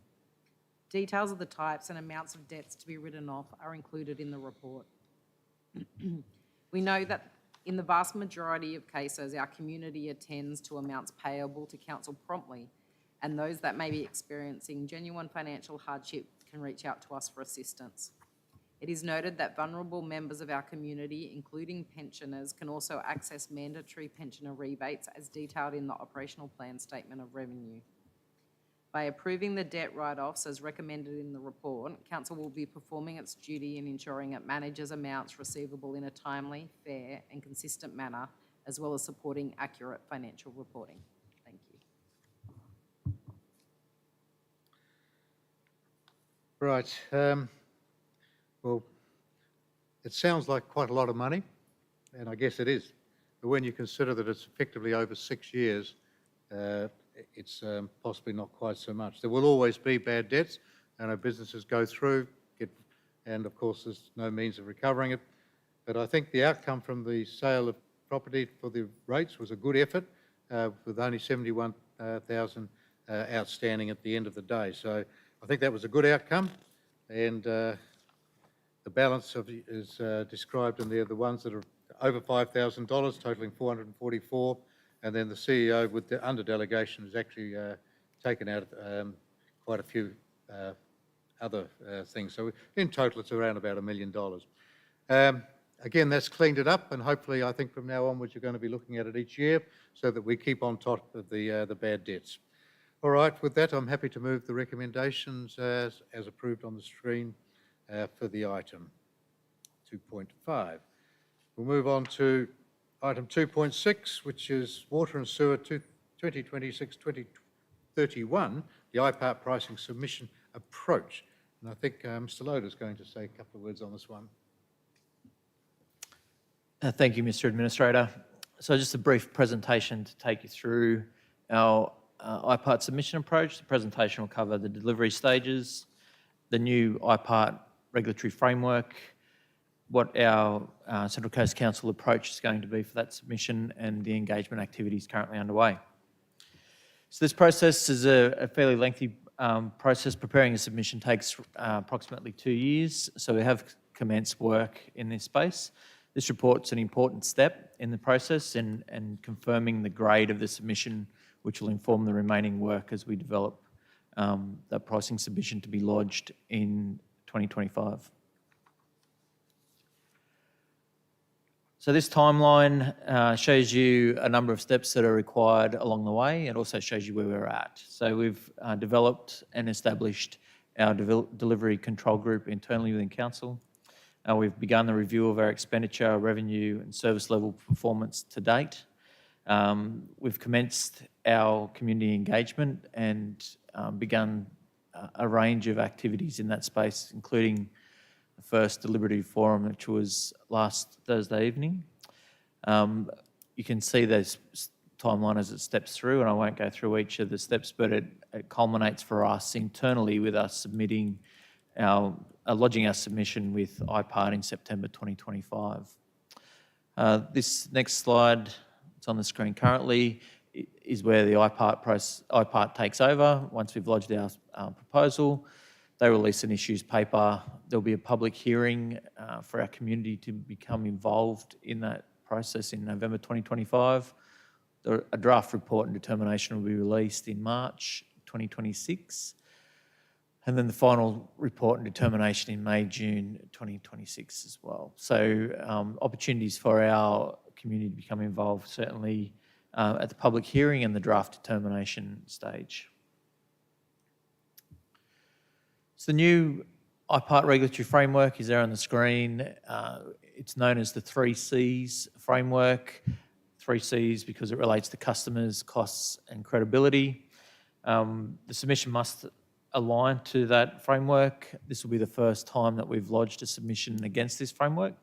Details of the types and amounts of debts to be written off are included in the report. We know that in the vast majority of cases, our community attends to amounts payable to Council promptly, and those that may be experiencing genuine financial hardship can reach out to us for assistance. It is noted that vulnerable members of our community, including pensioners, can also access mandatory pensioner rebates as detailed in the Operational Plan Statement of Revenue. By approving the debt write-offs as recommended in the report, Council will be performing its duty in ensuring it manages amounts receivable in a timely, fair and consistent manner, as well as supporting accurate financial reporting. Thank you. Right. Well, it sounds like quite a lot of money, and I guess it is. But when you consider that it's effectively over 6 years, it's possibly not quite so much. There will always be bad debts, and our businesses go through, and of course there's no means of recovering it. But I think the outcome from the sale of property for the rates was a good effort, with only 71,000 outstanding at the end of the day. So I think that was a good outcome, and the balance is described in there, the ones that are over $5,000, totaling $444, and then the CEO, with the under delegation, has actually taken out quite a few other things. So in total, it's around about $1 million. Again, that's cleaned it up, and hopefully, I think from now onwards, you're going to be looking at it each year so that we keep on top of the bad debts. All right, with that, I'm happy to move the recommendations as approved on the screen for the item 2.5. We'll move on to item 2.6, which is Water and Sewer 2026-2031, the IPART pricing submission approach. And I think Mr. Loader is going to say a couple of words on this one. Thank you, Mr. Administrator. So just a brief presentation to take you through our IPART submission approach. The presentation will cover the delivery stages, the new IPART regulatory framework, what our Central Coast Council approach is going to be for that submission, and the engagement activities currently underway. So this process is a fairly lengthy process. Preparing a submission takes approximately 2 years, so we have commenced work in this space. This report's an important step in the process and confirming the grade of the submission, which will inform the remaining work as we develop that pricing submission to be lodged in 2025. So this timeline shows you a number of steps that are required along the way. It also shows you where we're at. So we've developed and established our delivery control group internally within Council. We've begun the review of our expenditure, revenue and service level performance to date. We've commenced our community engagement and begun a range of activities in that space, including the first deliberative forum, which was last Thursday evening. You can see this timeline as it steps through, and I won't go through each of the steps, but it culminates for us internally with us submitting lodging our submission with IPART in September 2025. This next slide, it's on the screen currently, is where the IPART takes over. Once we've lodged our proposal, they release an issues paper. There'll be a public hearing for our community to become involved in that process in November 2025. A draft report and determination will be released in March 2026. And then the final report and determination in May, June 2026 as well. So opportunities for our community to become involved, certainly at the public hearing and the draft determination stage. So the new IPART regulatory framework is there on the screen. It's known as the 3 Cs framework. 3 Cs because it relates to customers, costs and credibility. The submission must align to that framework. This will be the first time that we've lodged a submission against this framework.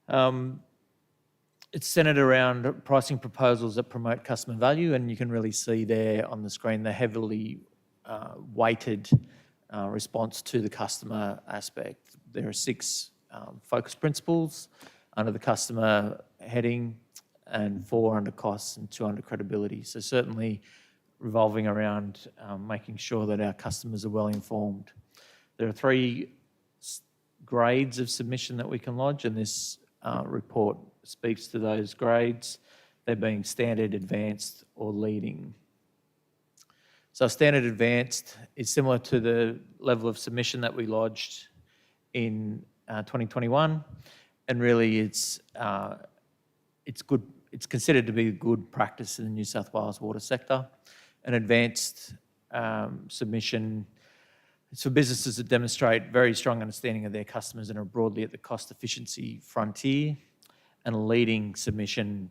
It's centred around pricing proposals that promote customer value, and you can really see there on the screen the heavily weighted response to the customer aspect. There are 6 focus principles under the customer heading, and 4 under costs and 2 under credibility. So certainly revolving around making sure that our customers are well informed. There are 3 grades of submission that we can lodge, and this report speaks to those grades. They're being standard, advanced or leading. So standard advanced is similar to the level of submission that we lodged in 2021, and really it's good. It's considered to be good practice in the New South Wales water sector. An advanced submission is for businesses that demonstrate very strong understanding of their customers and are broadly at the cost efficiency frontier. And a leading submission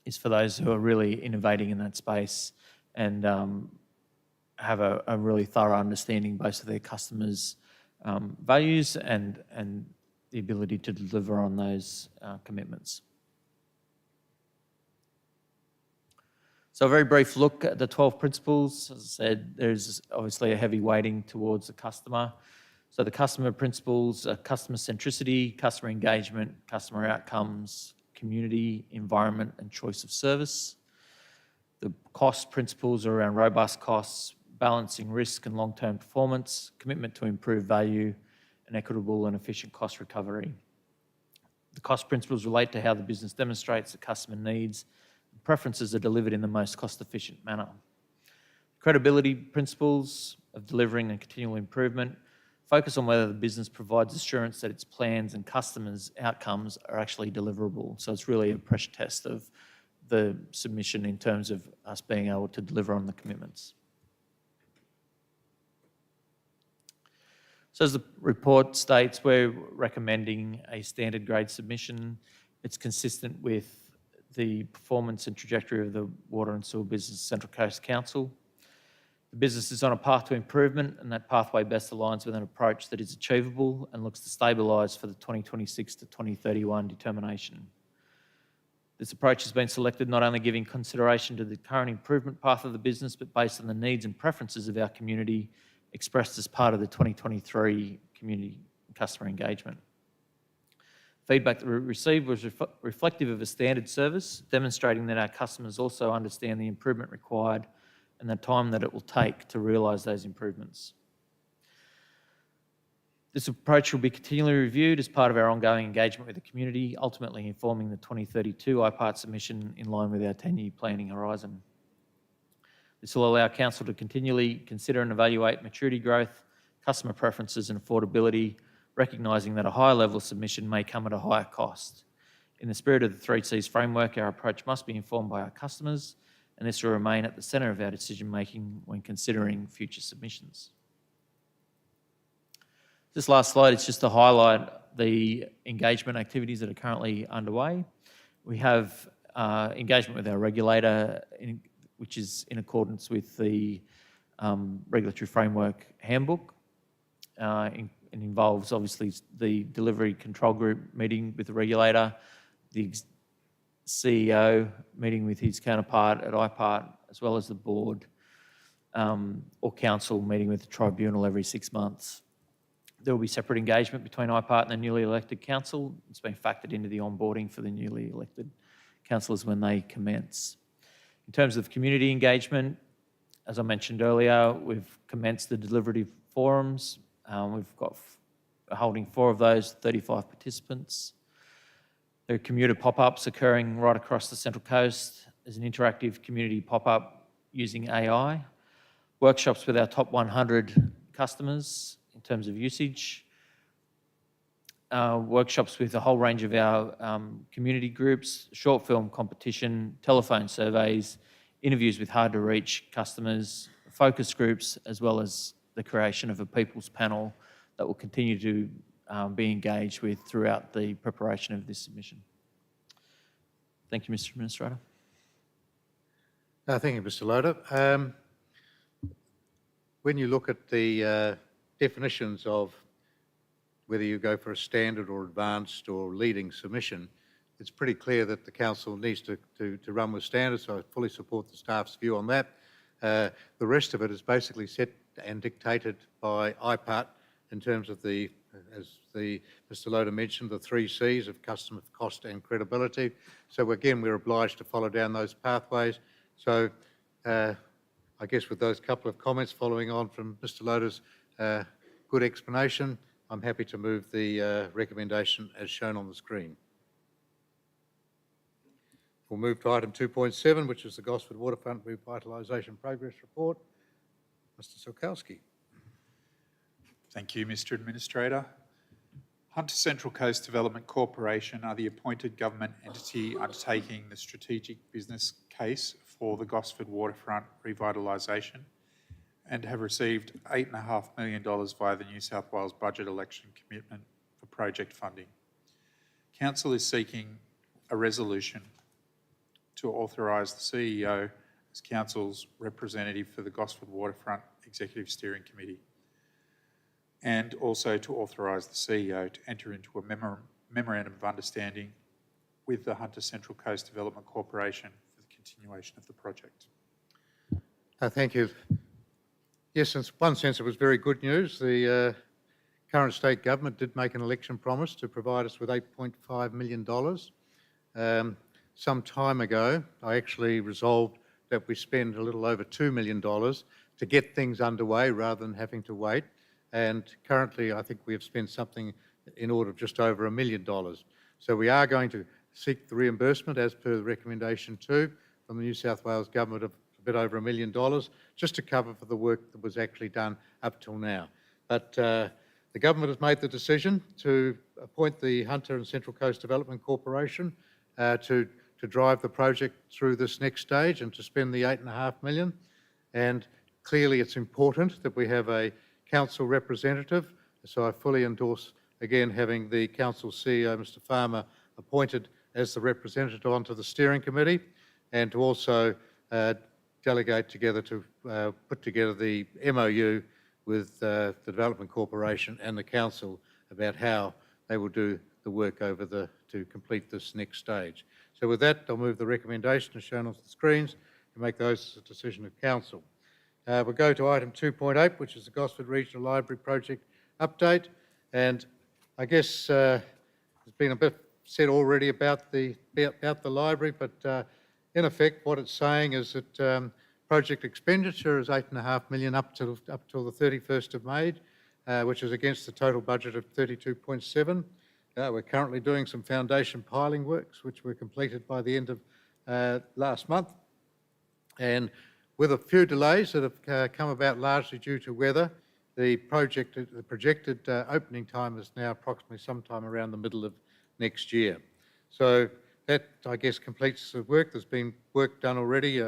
is for those who are really innovating in that space and have a really thorough understanding both of their customers' values and the ability to deliver on those commitments. So a very brief look at the 12 principles. As I said, there's obviously a heavy weighting towards the customer. So the customer principles are customer centricity, customer engagement, customer outcomes, community, environment, and choice of service. The cost principles are around robust costs, balancing risk and long-term performance, commitment to improve value, and equitable and efficient cost recovery. The cost principles relate to how the business demonstrates that customer needs and preferences are delivered in the most cost-efficient manner. Credibility principles of delivering and continual improvement focus on whether the business provides assurance that its plans and customers' outcomes are actually deliverable. So it's really a pressure test of the submission in terms of us being able to deliver on the commitments. So as the report states, we're recommending a standard grade submission. It's consistent with the performance and trajectory of the Water and Sewer Business Central Coast Council. The business is on a path to improvement, and that pathway best aligns with an approach that is achievable and looks to stabilise for the 2026 to 2031 determination. This approach has been selected not only giving consideration to the current improvement path of the business, but based on the needs and preferences of our community expressed as part of the 2023 community and customer engagement. Feedback that we received was reflective of a standard service, demonstrating that our customers also understand the improvement required and the time that it will take to realise those improvements. This approach will be continually reviewed as part of our ongoing engagement with the community, ultimately informing the 2032 IPART submission in line with our 10-year planning horizon. This will allow Council to continually consider and evaluate maturity growth, customer preferences and affordability, recognising that a higher level of submission may come at a higher cost. In the spirit of the 3Cs framework, our approach must be informed by our customers, and this will remain at the centre of our decision-making when considering future submissions. This last slide is just to highlight the engagement activities that are currently underway. We have engagement with our regulator, which is in accordance with the regulatory framework handbook. It involves obviously the delivery control group meeting with the regulator, the CEO meeting with his counterpart at IPART, as well as the board or council meeting with the tribunal every 6 months. There will be separate engagement between IPART and the newly elected council. It's been factored into the onboarding for the newly elected councillors when they commence. In terms of community engagement, as I mentioned earlier, we've commenced the deliberative forums. We've got holding 4 of those, 35 participants. There are commuter pop-ups occurring right across the Central Coast. There's an interactive community pop-up using AI. Workshops with our top 100 customers in terms of usage. Workshops with a whole range of our community groups, short film competition, telephone surveys, interviews with hard-to-reach customers, focus groups, as well as the creation of a people's panel that will continue to be engaged with throughout the preparation of this submission. Thank you, Mr. Administrator. Thank you, Mr. Loader. When you look at the definitions of whether you go for a standard or advanced or leading submission, it's pretty clear that the council needs to run with standards, so I fully support the staff's view on that. The rest of it is basically set and dictated by IPART in terms of as Mr. Loader mentioned, the 3 Cs of customer, cost and credibility. So again, we're obliged to follow down those pathways. So I guess with those couple of comments following on from Mr. Loader's good explanation, I'm happy to move the recommendation as shown on the screen. We'll move to item 2.7, which is the Gosford Waterfront Revitalisation Progress Report. Mr. Sulkowski. Thank you, Mr. Administrator. Hunter Central Coast Development Corporation are the appointed government entity undertaking the strategic business case for the Gosford Waterfront Revitalisation and have received $8.5 million via the New South Wales budget election commitment for project funding. Council is seeking a resolution to authorise the CEO as Council's representative for the Gosford Waterfront Executive Steering Committee, and also to authorise the CEO to enter into a memorandum of understanding with the Hunter Central Coast Development Corporation for the continuation of the project. Thank you. Yes, in one sense it was very good news. The current state government did make an election promise to provide us with $8.5 million. Some time ago, I actually resolved that we spend a little over $2 million to get things underway rather than having to wait. And currently, I think we have spent something in order of just over $1 million. So we are going to seek the reimbursement as per the recommendation 2 from the New South Wales Government of a bit over $1 million, just to cover for the work that was actually done up till now. But the government has made the decision to appoint the Hunter and Central Coast Development Corporation to drive the project through this next stage and to spend the $8.5 million. And clearly it's important that we have a council representative. So I fully endorse, again, having the council CEO, Mr. Farmer, appointed as the representative onto the steering committee, and to also delegate together to put together the MOU with the Development Corporation and the council about how they will do the work to complete this next stage. So with that, I'll move the recommendation as shown on the screens to make those a decision of council. We'll go to item 2.8, which is the Gosford Regional Library Project update. And I guess there's been a bit said already about the library, but in effect, what it's saying is that project expenditure is $8.5 million up till the 31st of May, which is against the total budget of 32.7. We're currently doing some foundation piling works, which were completed by the end of last month. And with a few delays that have come about largely due to weather, the projected opening time is now approximately sometime around the middle of next year. So that, I guess, completes the work. There's been work done already,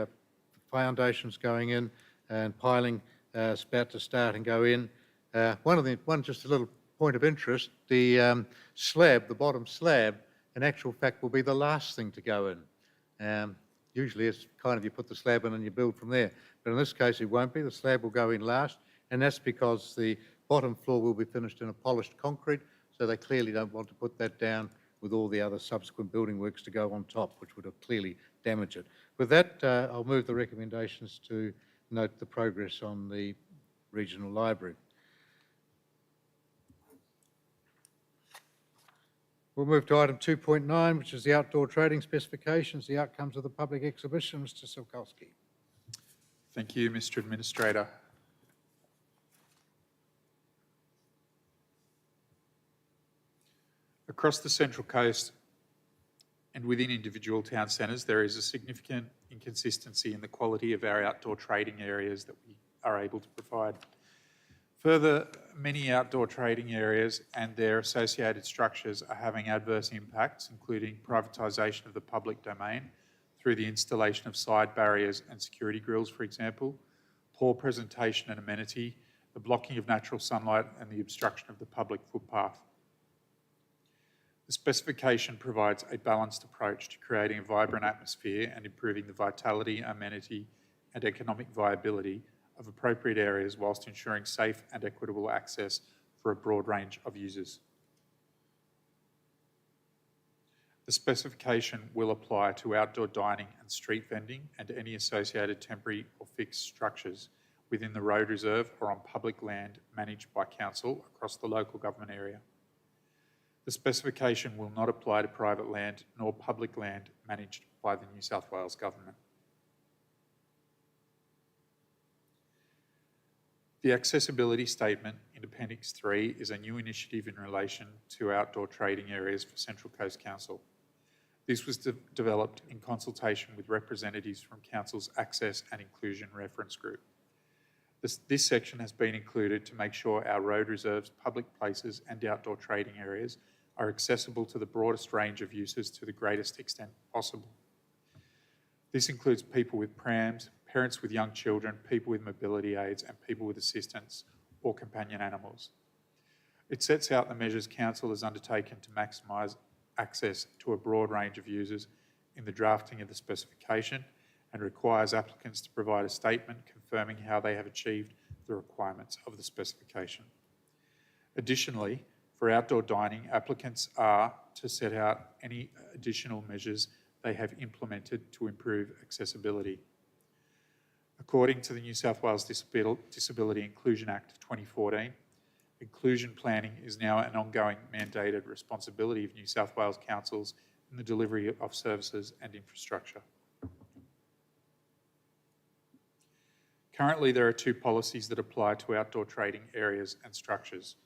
foundations going in and piling is about to start and go in. Just a little point of interest, the slab, the bottom slab, in actual fact will be the last thing to go in. Usually it's kind of you put the slab in and you build from there. But in this case it won't be. The slab will go in last, and that's because the bottom floor will be finished in a polished concrete, so they clearly don't want to put that down with all the other subsequent building works to go on top, which would have clearly damaged it. With that, I'll move the recommendations to note the progress on the regional library. We'll move to item 2.9, which is the outdoor trading specifications, the outcomes of the public exhibition. Mr. Silkowski. Thank you, Mr. Administrator. Across the Central Coast and within individual town centres, there is a significant inconsistency in the quality of our outdoor trading areas that we are able to provide. Further, many outdoor trading areas and their associated structures are having adverse impacts, including privatisation of the public domain through the installation of side barriers and security grills, for example, poor presentation and amenity, the blocking of natural sunlight and the obstruction of the public footpath. The specification provides a balanced approach to creating a vibrant atmosphere and improving the vitality, amenity and economic viability of appropriate areas whilst ensuring safe and equitable access for a broad range of users. The specification will apply to outdoor dining and street vending and any associated temporary or fixed structures within the road reserve or on public land managed by council across the local government area. The specification will not apply to private land nor public land managed by the New South Wales Government. The accessibility statement in Appendix 3 is a new initiative in relation to outdoor trading areas for Central Coast Council. This was developed in consultation with representatives from Council's Access and Inclusion Reference Group. This section has been included to make sure our road reserves, public places and outdoor trading areas are accessible to the broadest range of users to the greatest extent possible. This includes people with prams, parents with young children, people with mobility aids and people with assistance or companion animals. It sets out the measures Council has undertaken to maximise access to a broad range of users in the drafting of the specification and requires applicants to provide a statement confirming how they have achieved the requirements of the specification. Additionally, for outdoor dining, applicants are to set out any additional measures they have implemented to improve accessibility. According to the New South Wales Disability Inclusion Act of 2014, inclusion planning is now an ongoing mandated responsibility of New South Wales councils in the delivery of services and infrastructure. Currently, there are two policies that apply to outdoor trading areas and structures.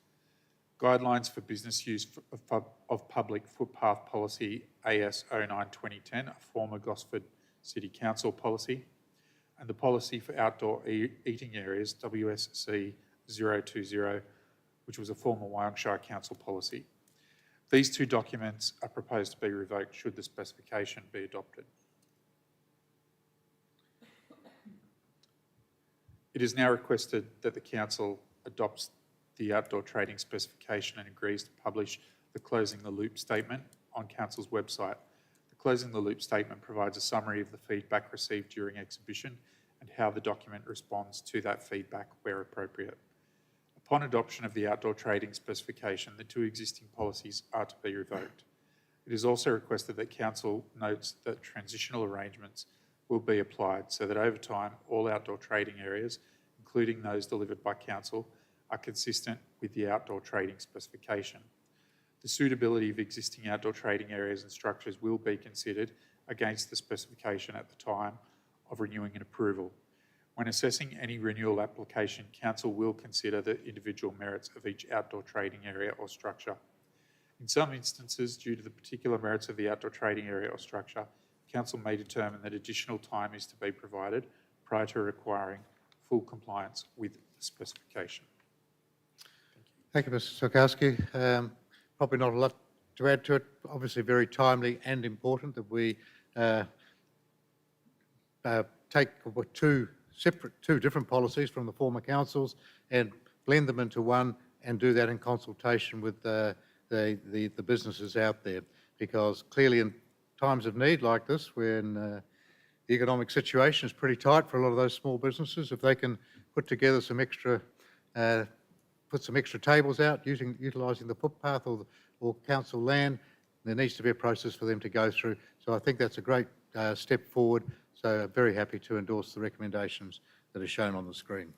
Guidelines for Business Use of Public Footpath Policy AS 09-2010, a former Gosford City Council policy, and the Policy for Outdoor Eating Areas WSC 020, which was a former Wyongshire Council policy. These two documents are proposed to be revoked should the specification be adopted. It is now requested that the Council adopts the outdoor trading specification and agrees to publish the Closing the Loop statement on Council's website. The Closing the Loop statement provides a summary of the feedback received during exhibition and how the document responds to that feedback where appropriate. Upon adoption of the outdoor trading specification, the two existing policies are to be revoked. It is also requested that Council notes that transitional arrangements will be applied so that over time all outdoor trading areas, including those delivered by Council, are consistent with the outdoor trading specification. The suitability of existing outdoor trading areas and structures will be considered against the specification at the time of renewing an approval. When assessing any renewal application, Council will consider the individual merits of each outdoor trading area or structure. In some instances, due to the particular merits of the outdoor trading area or structure, Council may determine that additional time is to be provided prior to requiring full compliance with the specification. Thank you, Mr. Sokowski. Probably not a lot to add to it. Obviously very timely and important that we take two different policies from the former councils and blend them into one and do that in consultation with the businesses out there. Because clearly in times of need like this, when the economic situation is pretty tight for a lot of those small businesses, if they can put together some extra put some extra tables out utilising the footpath or council land, there needs to be a process for them to go through. So I think that's a great step forward. So I'm very happy to endorse the recommendations that are shown on the screen.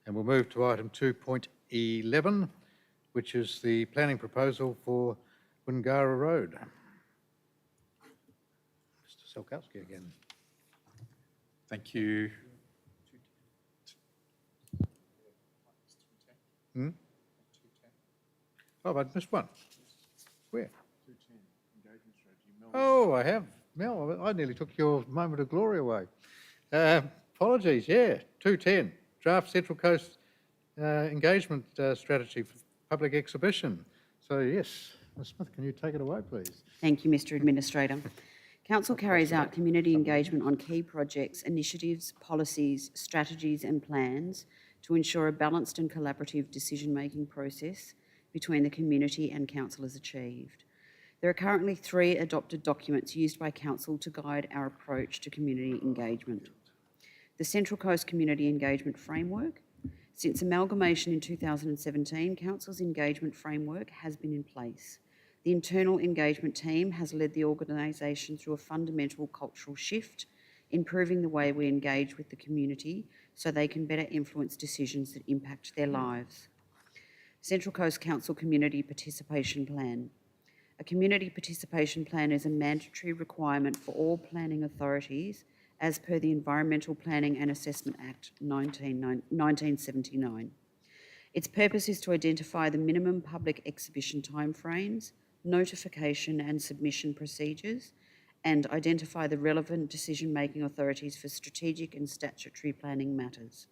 And we'll move to item 2.11, which is the planning proposal for Wingara Road. Mr. Sokowski again. Thank you. Oh, I missed one. Where? Oh, I have. Mel, I nearly took your moment of glory away. Apologies, yeah. 210, Draft Central Coast Engagement Strategy for Public Exhibition. So, yes, Ms. Smith, can you take it away, please? Thank you, Mr. Administrator. Council carries out community engagement on key projects, initiatives, policies, strategies and plans to ensure a balanced and collaborative decision-making process between the community and Council is achieved. There are currently 3 adopted documents used by Council to guide our approach to community engagement. The Central Coast Community Engagement Framework. Since amalgamation in 2017, Council's engagement framework has been in place. The internal engagement team has led the organisation through a fundamental cultural shift, improving the way we engage with the community so they can better influence decisions that impact their lives. Central Coast Council Community Participation Plan. A community participation plan is a mandatory requirement for all planning authorities as per the Environmental Planning and Assessment Act 1979. Its purpose is to identify the minimum public exhibition timeframes, notification and submission procedures, and identify the relevant decision-making authorities for strategic and statutory planning matters.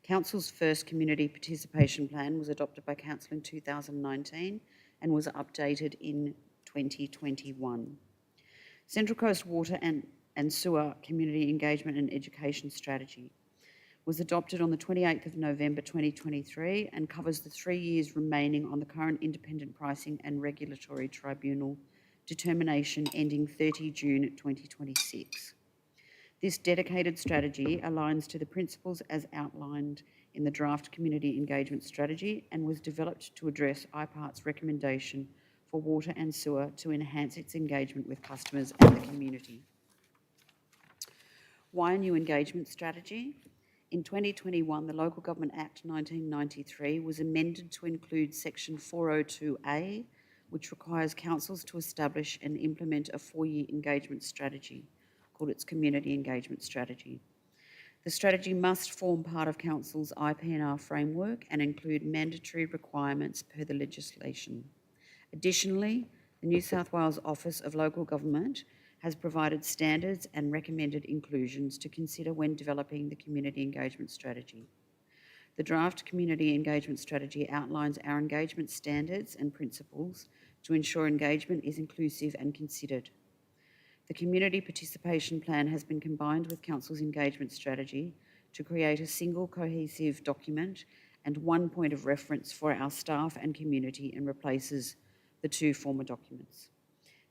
Council's first community participation plan was adopted by Council in 2019 and was updated in 2021. Central Coast Water and Sewer Community Engagement and Education Strategy was adopted on the 28th of November 2023 and covers the 3 years remaining on the current Independent Pricing and Regulatory Tribunal determination ending 30 June 2026. This dedicated strategy aligns to the principles as outlined in the draft Community Engagement Strategy and was developed to address IPART's recommendation for water and sewer to enhance its engagement with customers and the community. Why a new engagement strategy? In 2021, the Local Government Act 1993 was amended to include Section 402A, which requires councils to establish and implement a 4-year engagement strategy, called its Community Engagement Strategy. The strategy must form part of Council's IPNR framework and include mandatory requirements per the legislation. Additionally, the New South Wales Office of Local Government has provided standards and recommended inclusions to consider when developing the community engagement strategy. The draft community engagement strategy outlines our engagement standards and principles to ensure engagement is inclusive and considered. The community participation plan has been combined with Council's engagement strategy to create a single cohesive document and one point of reference for our staff and community and replaces the two former documents.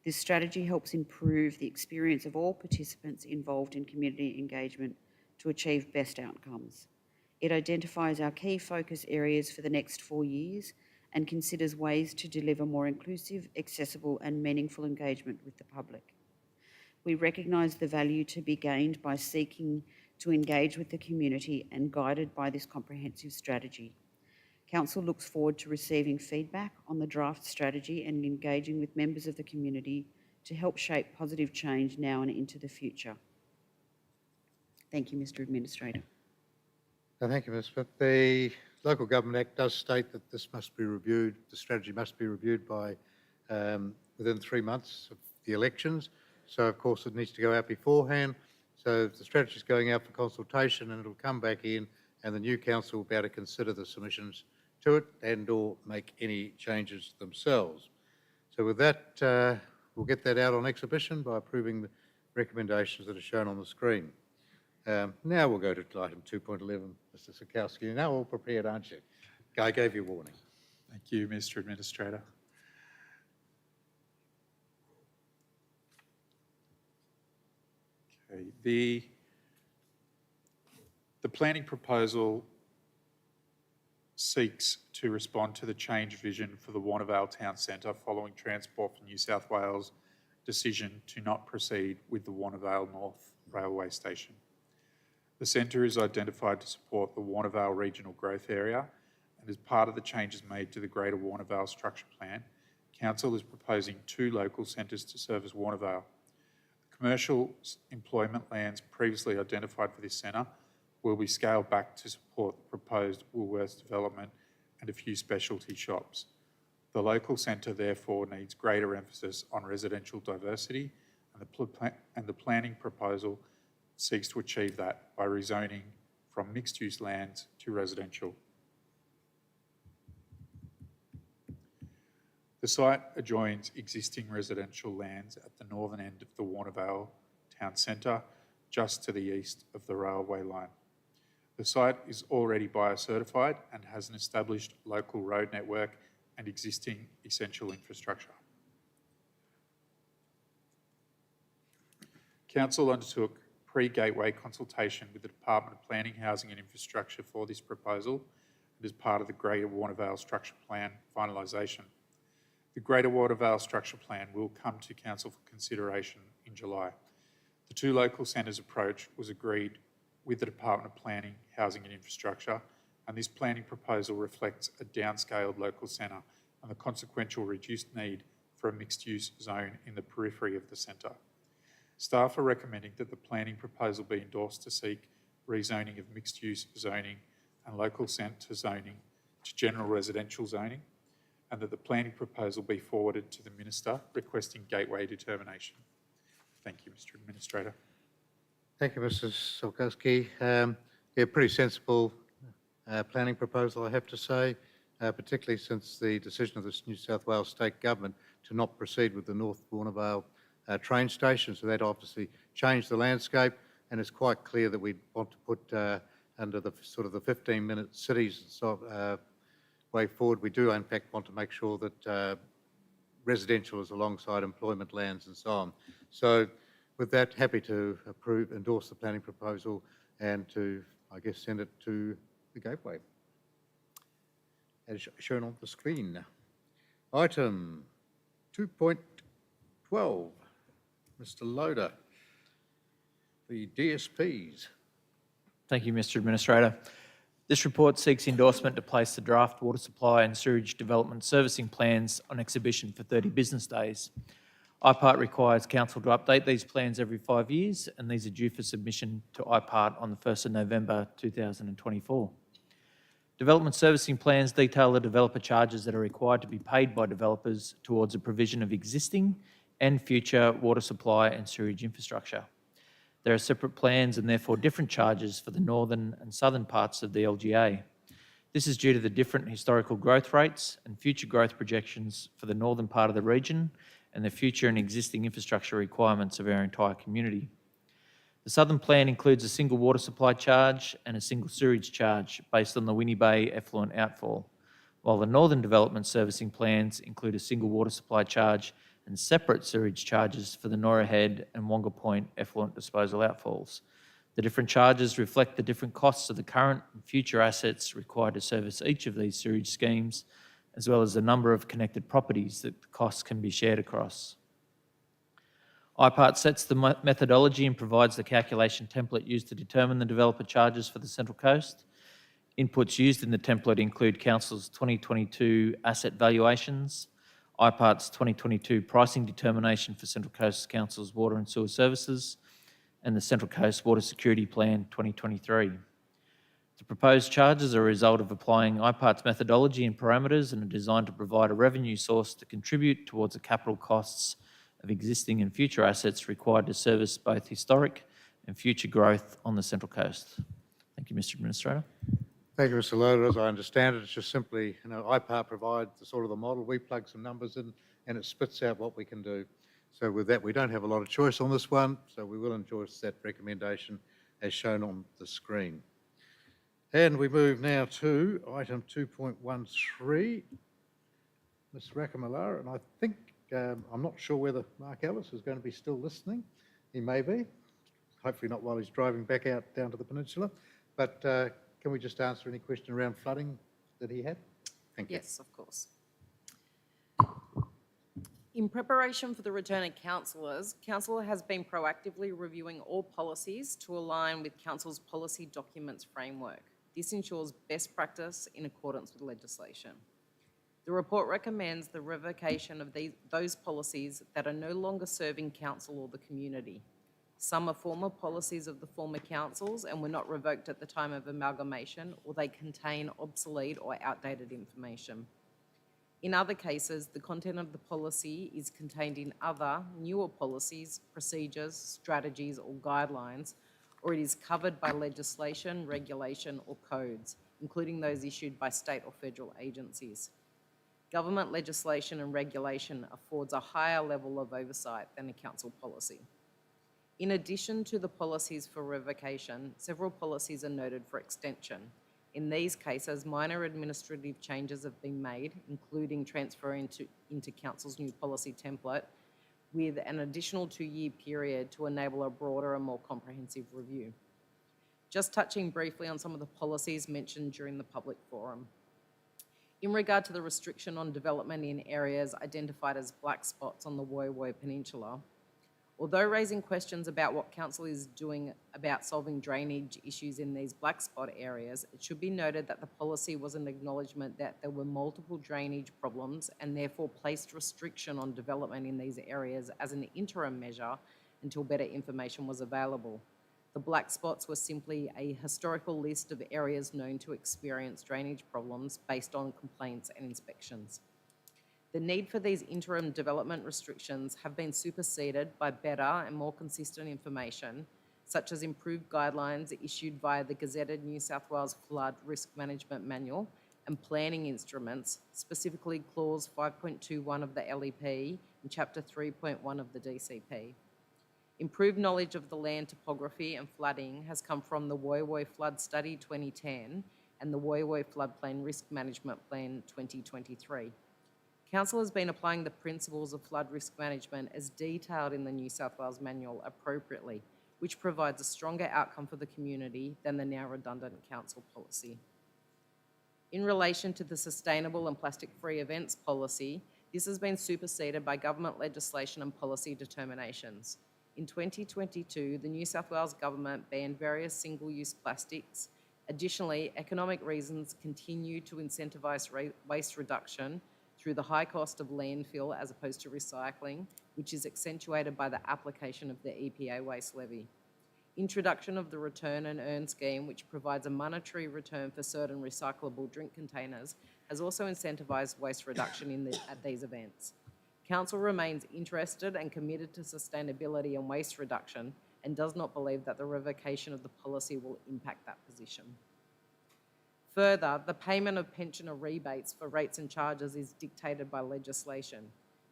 This strategy helps improve the experience of all participants involved in community engagement to achieve best outcomes. It identifies our key focus areas for the next 4 years and considers ways to deliver more inclusive, accessible and meaningful engagement with the public. We recognise the value to be gained by seeking to engage with the community and guided by this comprehensive strategy. Council looks forward to receiving feedback on the draft strategy and engaging with members of the community to help shape positive change now and into the future. Thank you, Mr. Administrator. Thank you, Ms. Smith. The Local Government Act does state that this must be reviewed, the strategy must be reviewed by within 3 months of the elections. So, of course, it needs to go out beforehand. So the strategy is going out for consultation and it'll come back in and the new council will be able to consider the submissions to it and or make any changes themselves. So with that, we'll get that out on exhibition by approving the recommendations that are shown on the screen. Now we'll go to item 2.11, Mr. Sikowski. You're now all prepared, aren't you? I gave you a warning. Thank you, Mr. Administrator. Okay, the planning proposal seeks to respond to the change vision for the Warnervale Town Centre following Transport for New South Wales' decision to not proceed with the Warnervale North Railway Station. The centre is identified to support the Warnervale Regional Growth Area, and as part of the changes made to the Greater Warnervale Structure Plan, Council is proposing 2 local centres to serve as Warnervale. The commercial employment lands previously identified for this centre will be scaled back to support the proposed Woolworths development and a few specialty shops. The local centre therefore needs greater emphasis on residential diversity, and the planning proposal seeks to achieve that by rezoning from mixed-use lands to residential. The site adjoins existing residential lands at the northern end of the Warnervale Town Centre, just to the east of the railway line. The site is already biocertified and has an established local road network and existing essential infrastructure. Council undertook pre-gateway consultation with the Department of Planning, Housing and Infrastructure for this proposal and as part of the Greater Warnervale Structure Plan finalisation. The Greater Warnervale Structure Plan will come to Council for consideration in July. The 2 local centres approach was agreed with the Department of Planning, Housing and Infrastructure, and this planning proposal reflects a downscaled local centre and the consequential reduced need for a mixed-use zone in the periphery of the centre. Staff are recommending that the planning proposal be endorsed to seek rezoning of mixed-use zoning and local centre zoning to general residential zoning, and that the planning proposal be forwarded to the Minister requesting gateway determination. Thank you, Mr. Administrator. Thank you, Mr. Sikowski. Yeah, pretty sensible planning proposal, I have to say, particularly since the decision of the New South Wales State Government to not proceed with the North Warnervale train station. So that obviously changed the landscape, and it's quite clear that we want to put under the sort of the 15-minute cities way forward. We do in fact want to make sure that residential is alongside employment lands and so on. So with that, happy to endorse the planning proposal and to, I guess, send it to the gateway, as shown on the screen. Item 2.12, Mr. Loader, the DSPs. Thank you, Mr. Administrator. This report seeks endorsement to place the draft water supply and sewage development servicing plans on exhibition for 30 business days. IPART requires council to update these plans every 5 years, and these are due for submission to IPART on the 1st of November 2024. Development servicing plans detail the developer charges that are required to be paid by developers towards the provision of existing and future water supply and sewage infrastructure. There are separate plans and therefore different charges for the northern and southern parts of the LGA. This is due to the different historical growth rates and future growth projections for the northern part of the region and the future and existing infrastructure requirements of our entire community. The southern plan includes a single water supply charge and a single sewage charge based on the Winnie Bay effluent outfall, while the northern development servicing plans include a single water supply charge and separate sewage charges for the Norah Head and Wonga Point effluent disposal outfalls. The different charges reflect the different costs of the current and future assets required to service each of these sewage schemes, as well as the number of connected properties that the costs can be shared across. IPART sets the methodology and provides the calculation template used to determine the developer charges for the Central Coast. Inputs used in the template include Council's 2022 asset valuations, IPART's 2022 pricing determination for Central Coast Council's water and sewer services, and the Central Coast Water Security Plan 2023. The proposed charges are a result of applying IPART's methodology and parameters and are designed to provide a revenue source to contribute towards the capital costs of existing and future assets required to service both historic and future growth on the Central Coast. Thank you, Mr. Administrator. Thank you, Mr. Loader. As I understand it, it's just simply, IPART provides the sort of the model, we plug some numbers in and it spits out what we can do. So with that, we don't have a lot of choice on this one, so we will endorse that recommendation as shown on the screen. And we move now to item 2.13, Ms. Rakamala, and I think, I'm not sure whether Mark Ellis is going to be still listening. He may be, hopefully not while he's driving back out down to the peninsula. But can we just answer any question around flooding that he had? Thank you. Yes, of course. In preparation for the return of councillors, Council has been proactively reviewing all policies to align with Council's policy documents framework. This ensures best practice in accordance with legislation. The report recommends the revocation of those policies that are no longer serving Council or the community. Some are former policies of the former councils and were not revoked at the time of amalgamation, or they contain obsolete or outdated information. In other cases, the content of the policy is contained in other, newer policies, procedures, strategies, or guidelines, or it is covered by legislation, regulation, or codes, including those issued by state or federal agencies. Government legislation and regulation affords a higher level of oversight than a council policy. In addition to the policies for revocation, several policies are noted for extension. In these cases, minor administrative changes have been made, including transferring into Council's new policy template, with an additional 2-year period to enable a broader and more comprehensive review. Just touching briefly on some of the policies mentioned during the public forum. In regard to the restriction on development in areas identified as black spots on the Woy Woy Peninsula, although raising questions about what Council is doing about solving drainage issues in these black spot areas, it should be noted that the policy was an acknowledgement that there were multiple drainage problems and therefore placed restriction on development in these areas as an interim measure until better information was available. The black spots were simply a historical list of areas known to experience drainage problems based on complaints and inspections. The need for these interim development restrictions have been superseded by better and more consistent information, such as improved guidelines issued via the Gazetted New South Wales Flood Risk Management Manual and planning instruments, specifically Clause 5.21 of the LEP and Chapter 3.1 of the DCP. Improved knowledge of the land topography and flooding has come from the Woy Woy Flood Study 2010 and the Woy Woy Floodplain Risk Management Plan 2023. Council has been applying the principles of flood risk management as detailed in the New South Wales Manual appropriately, which provides a stronger outcome for the community than the now redundant council policy. In relation to the sustainable and plastic-free events policy, this has been superseded by government legislation and policy determinations. In 2022, the New South Wales Government banned various single-use plastics. Additionally, economic reasons continue to incentivise waste reduction through through the high cost of landfill as opposed to recycling, which is accentuated by the application of the EPA waste levy. Introduction of the return and earn scheme, which provides a monetary return for certain recyclable drink containers, has also incentivised waste reduction at these events. Council remains interested and committed to sustainability and waste reduction and does not believe that the revocation of the policy will impact that position. Further, the payment of pensioner rebates for rates and charges is dictated by legislation.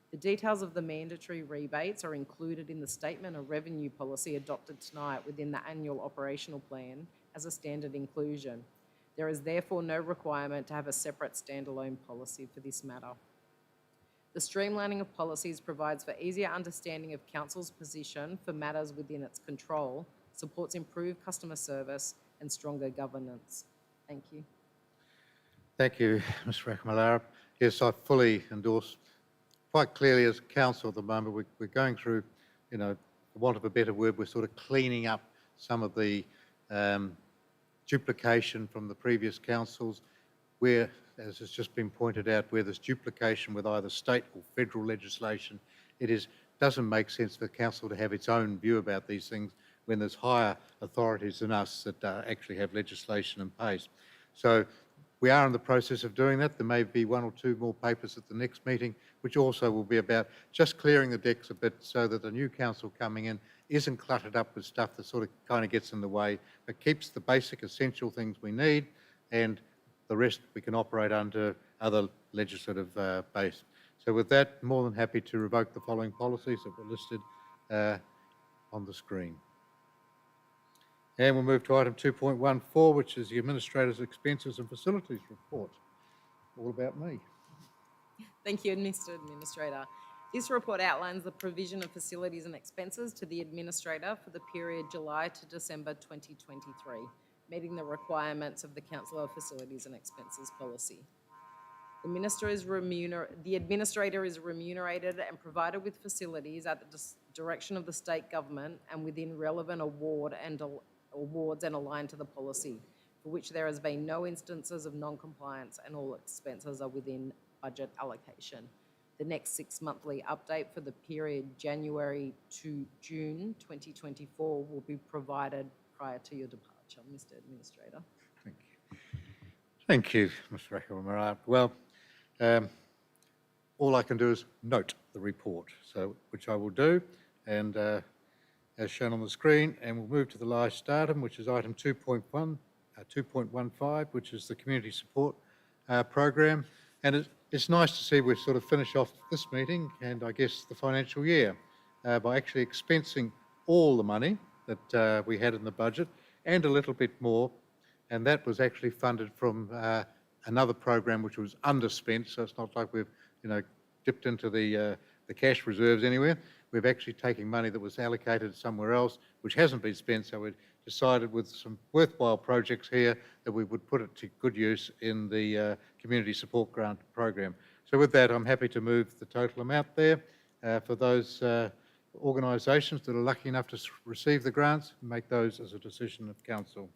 The details of the mandatory rebates are included in the Statement of Revenue Policy adopted tonight within the Annual Operational Plan as a standard inclusion. There is therefore no requirement to have a separate standalone policy for this matter. The streamlining of policies provides for easier understanding of Council's position for matters within its control, supports improved customer service and stronger governance. Thank you. Thank you, Ms. Rakamallara. Yes, I fully endorse. Quite clearly, as council at the moment, we're going through, for want of a better word, we're sort of cleaning up some of the duplication from the previous councils, where, as has just been pointed out, where there's duplication with either state or federal legislation, doesn't make sense for council to have its own view about these things when there's higher authorities than us that actually have legislation in place. So we are in the process of doing that. There may be one or two more papers at the next meeting, which also will be about just clearing the decks a bit so that the new council coming in isn't cluttered up with stuff that sort of kind of gets in the way, but keeps the basic essential things we need, and the rest we can operate under other legislative base. So with that, more than happy to revoke the following policies that were listed on the screen. And we'll move to item 2.14, which is the Administrator's Expenses and Facilities Report. All about me. Thank you, Mr. Administrator. This report outlines the provision of facilities and expenses to the Administrator for the period July to December 2023, meeting the requirements of the Council of Facilities and Expenses policy. The Administrator is remunerated and provided with facilities at the direction of the state government and within relevant awards and aligned to the policy, for which there has been no instances of non-compliance and all expenses are within budget allocation. The next 6-monthly update for the period January to June 2024 will be provided prior to your departure, Mr. Administrator. Thank you. Thank you, Ms. Rakamallara. Well, all I can do is note the report, which I will do, and as shown on the screen, and we'll move to the last item, which is item 2.15, which is the community support program. And it's nice to see we sort of finish off this meeting and I guess the financial year by actually expensing all the money that we had in the budget and a little bit more, and that was actually funded from another program which was underspent. So it's not like we've dipped into the cash reserves anywhere. We've actually taken money that was allocated somewhere else, which hasn't been spent, so we decided with some worthwhile projects here that we would put it to good use in the Community Support Grant Program. So with that, I'm happy to move the total amount there for those organisations that are lucky enough to receive the grants and make those as a decision of Council.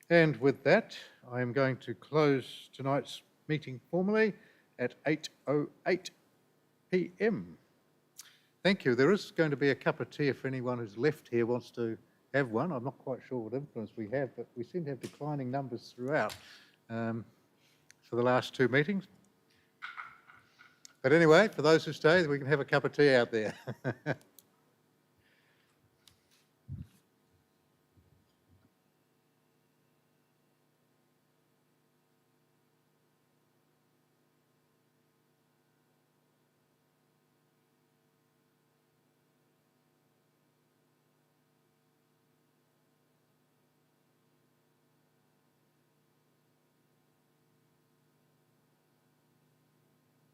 And with that, I am going to close tonight's meeting formally at 8:08 p.m. Thank you. There is going to be a cup of tea if anyone who's left here wants to have one. I'm not quite sure what influence we have, but we seem to have declining numbers throughout for the last 2 meetings. But anyway, for those who stay, we can have a cup of tea out there.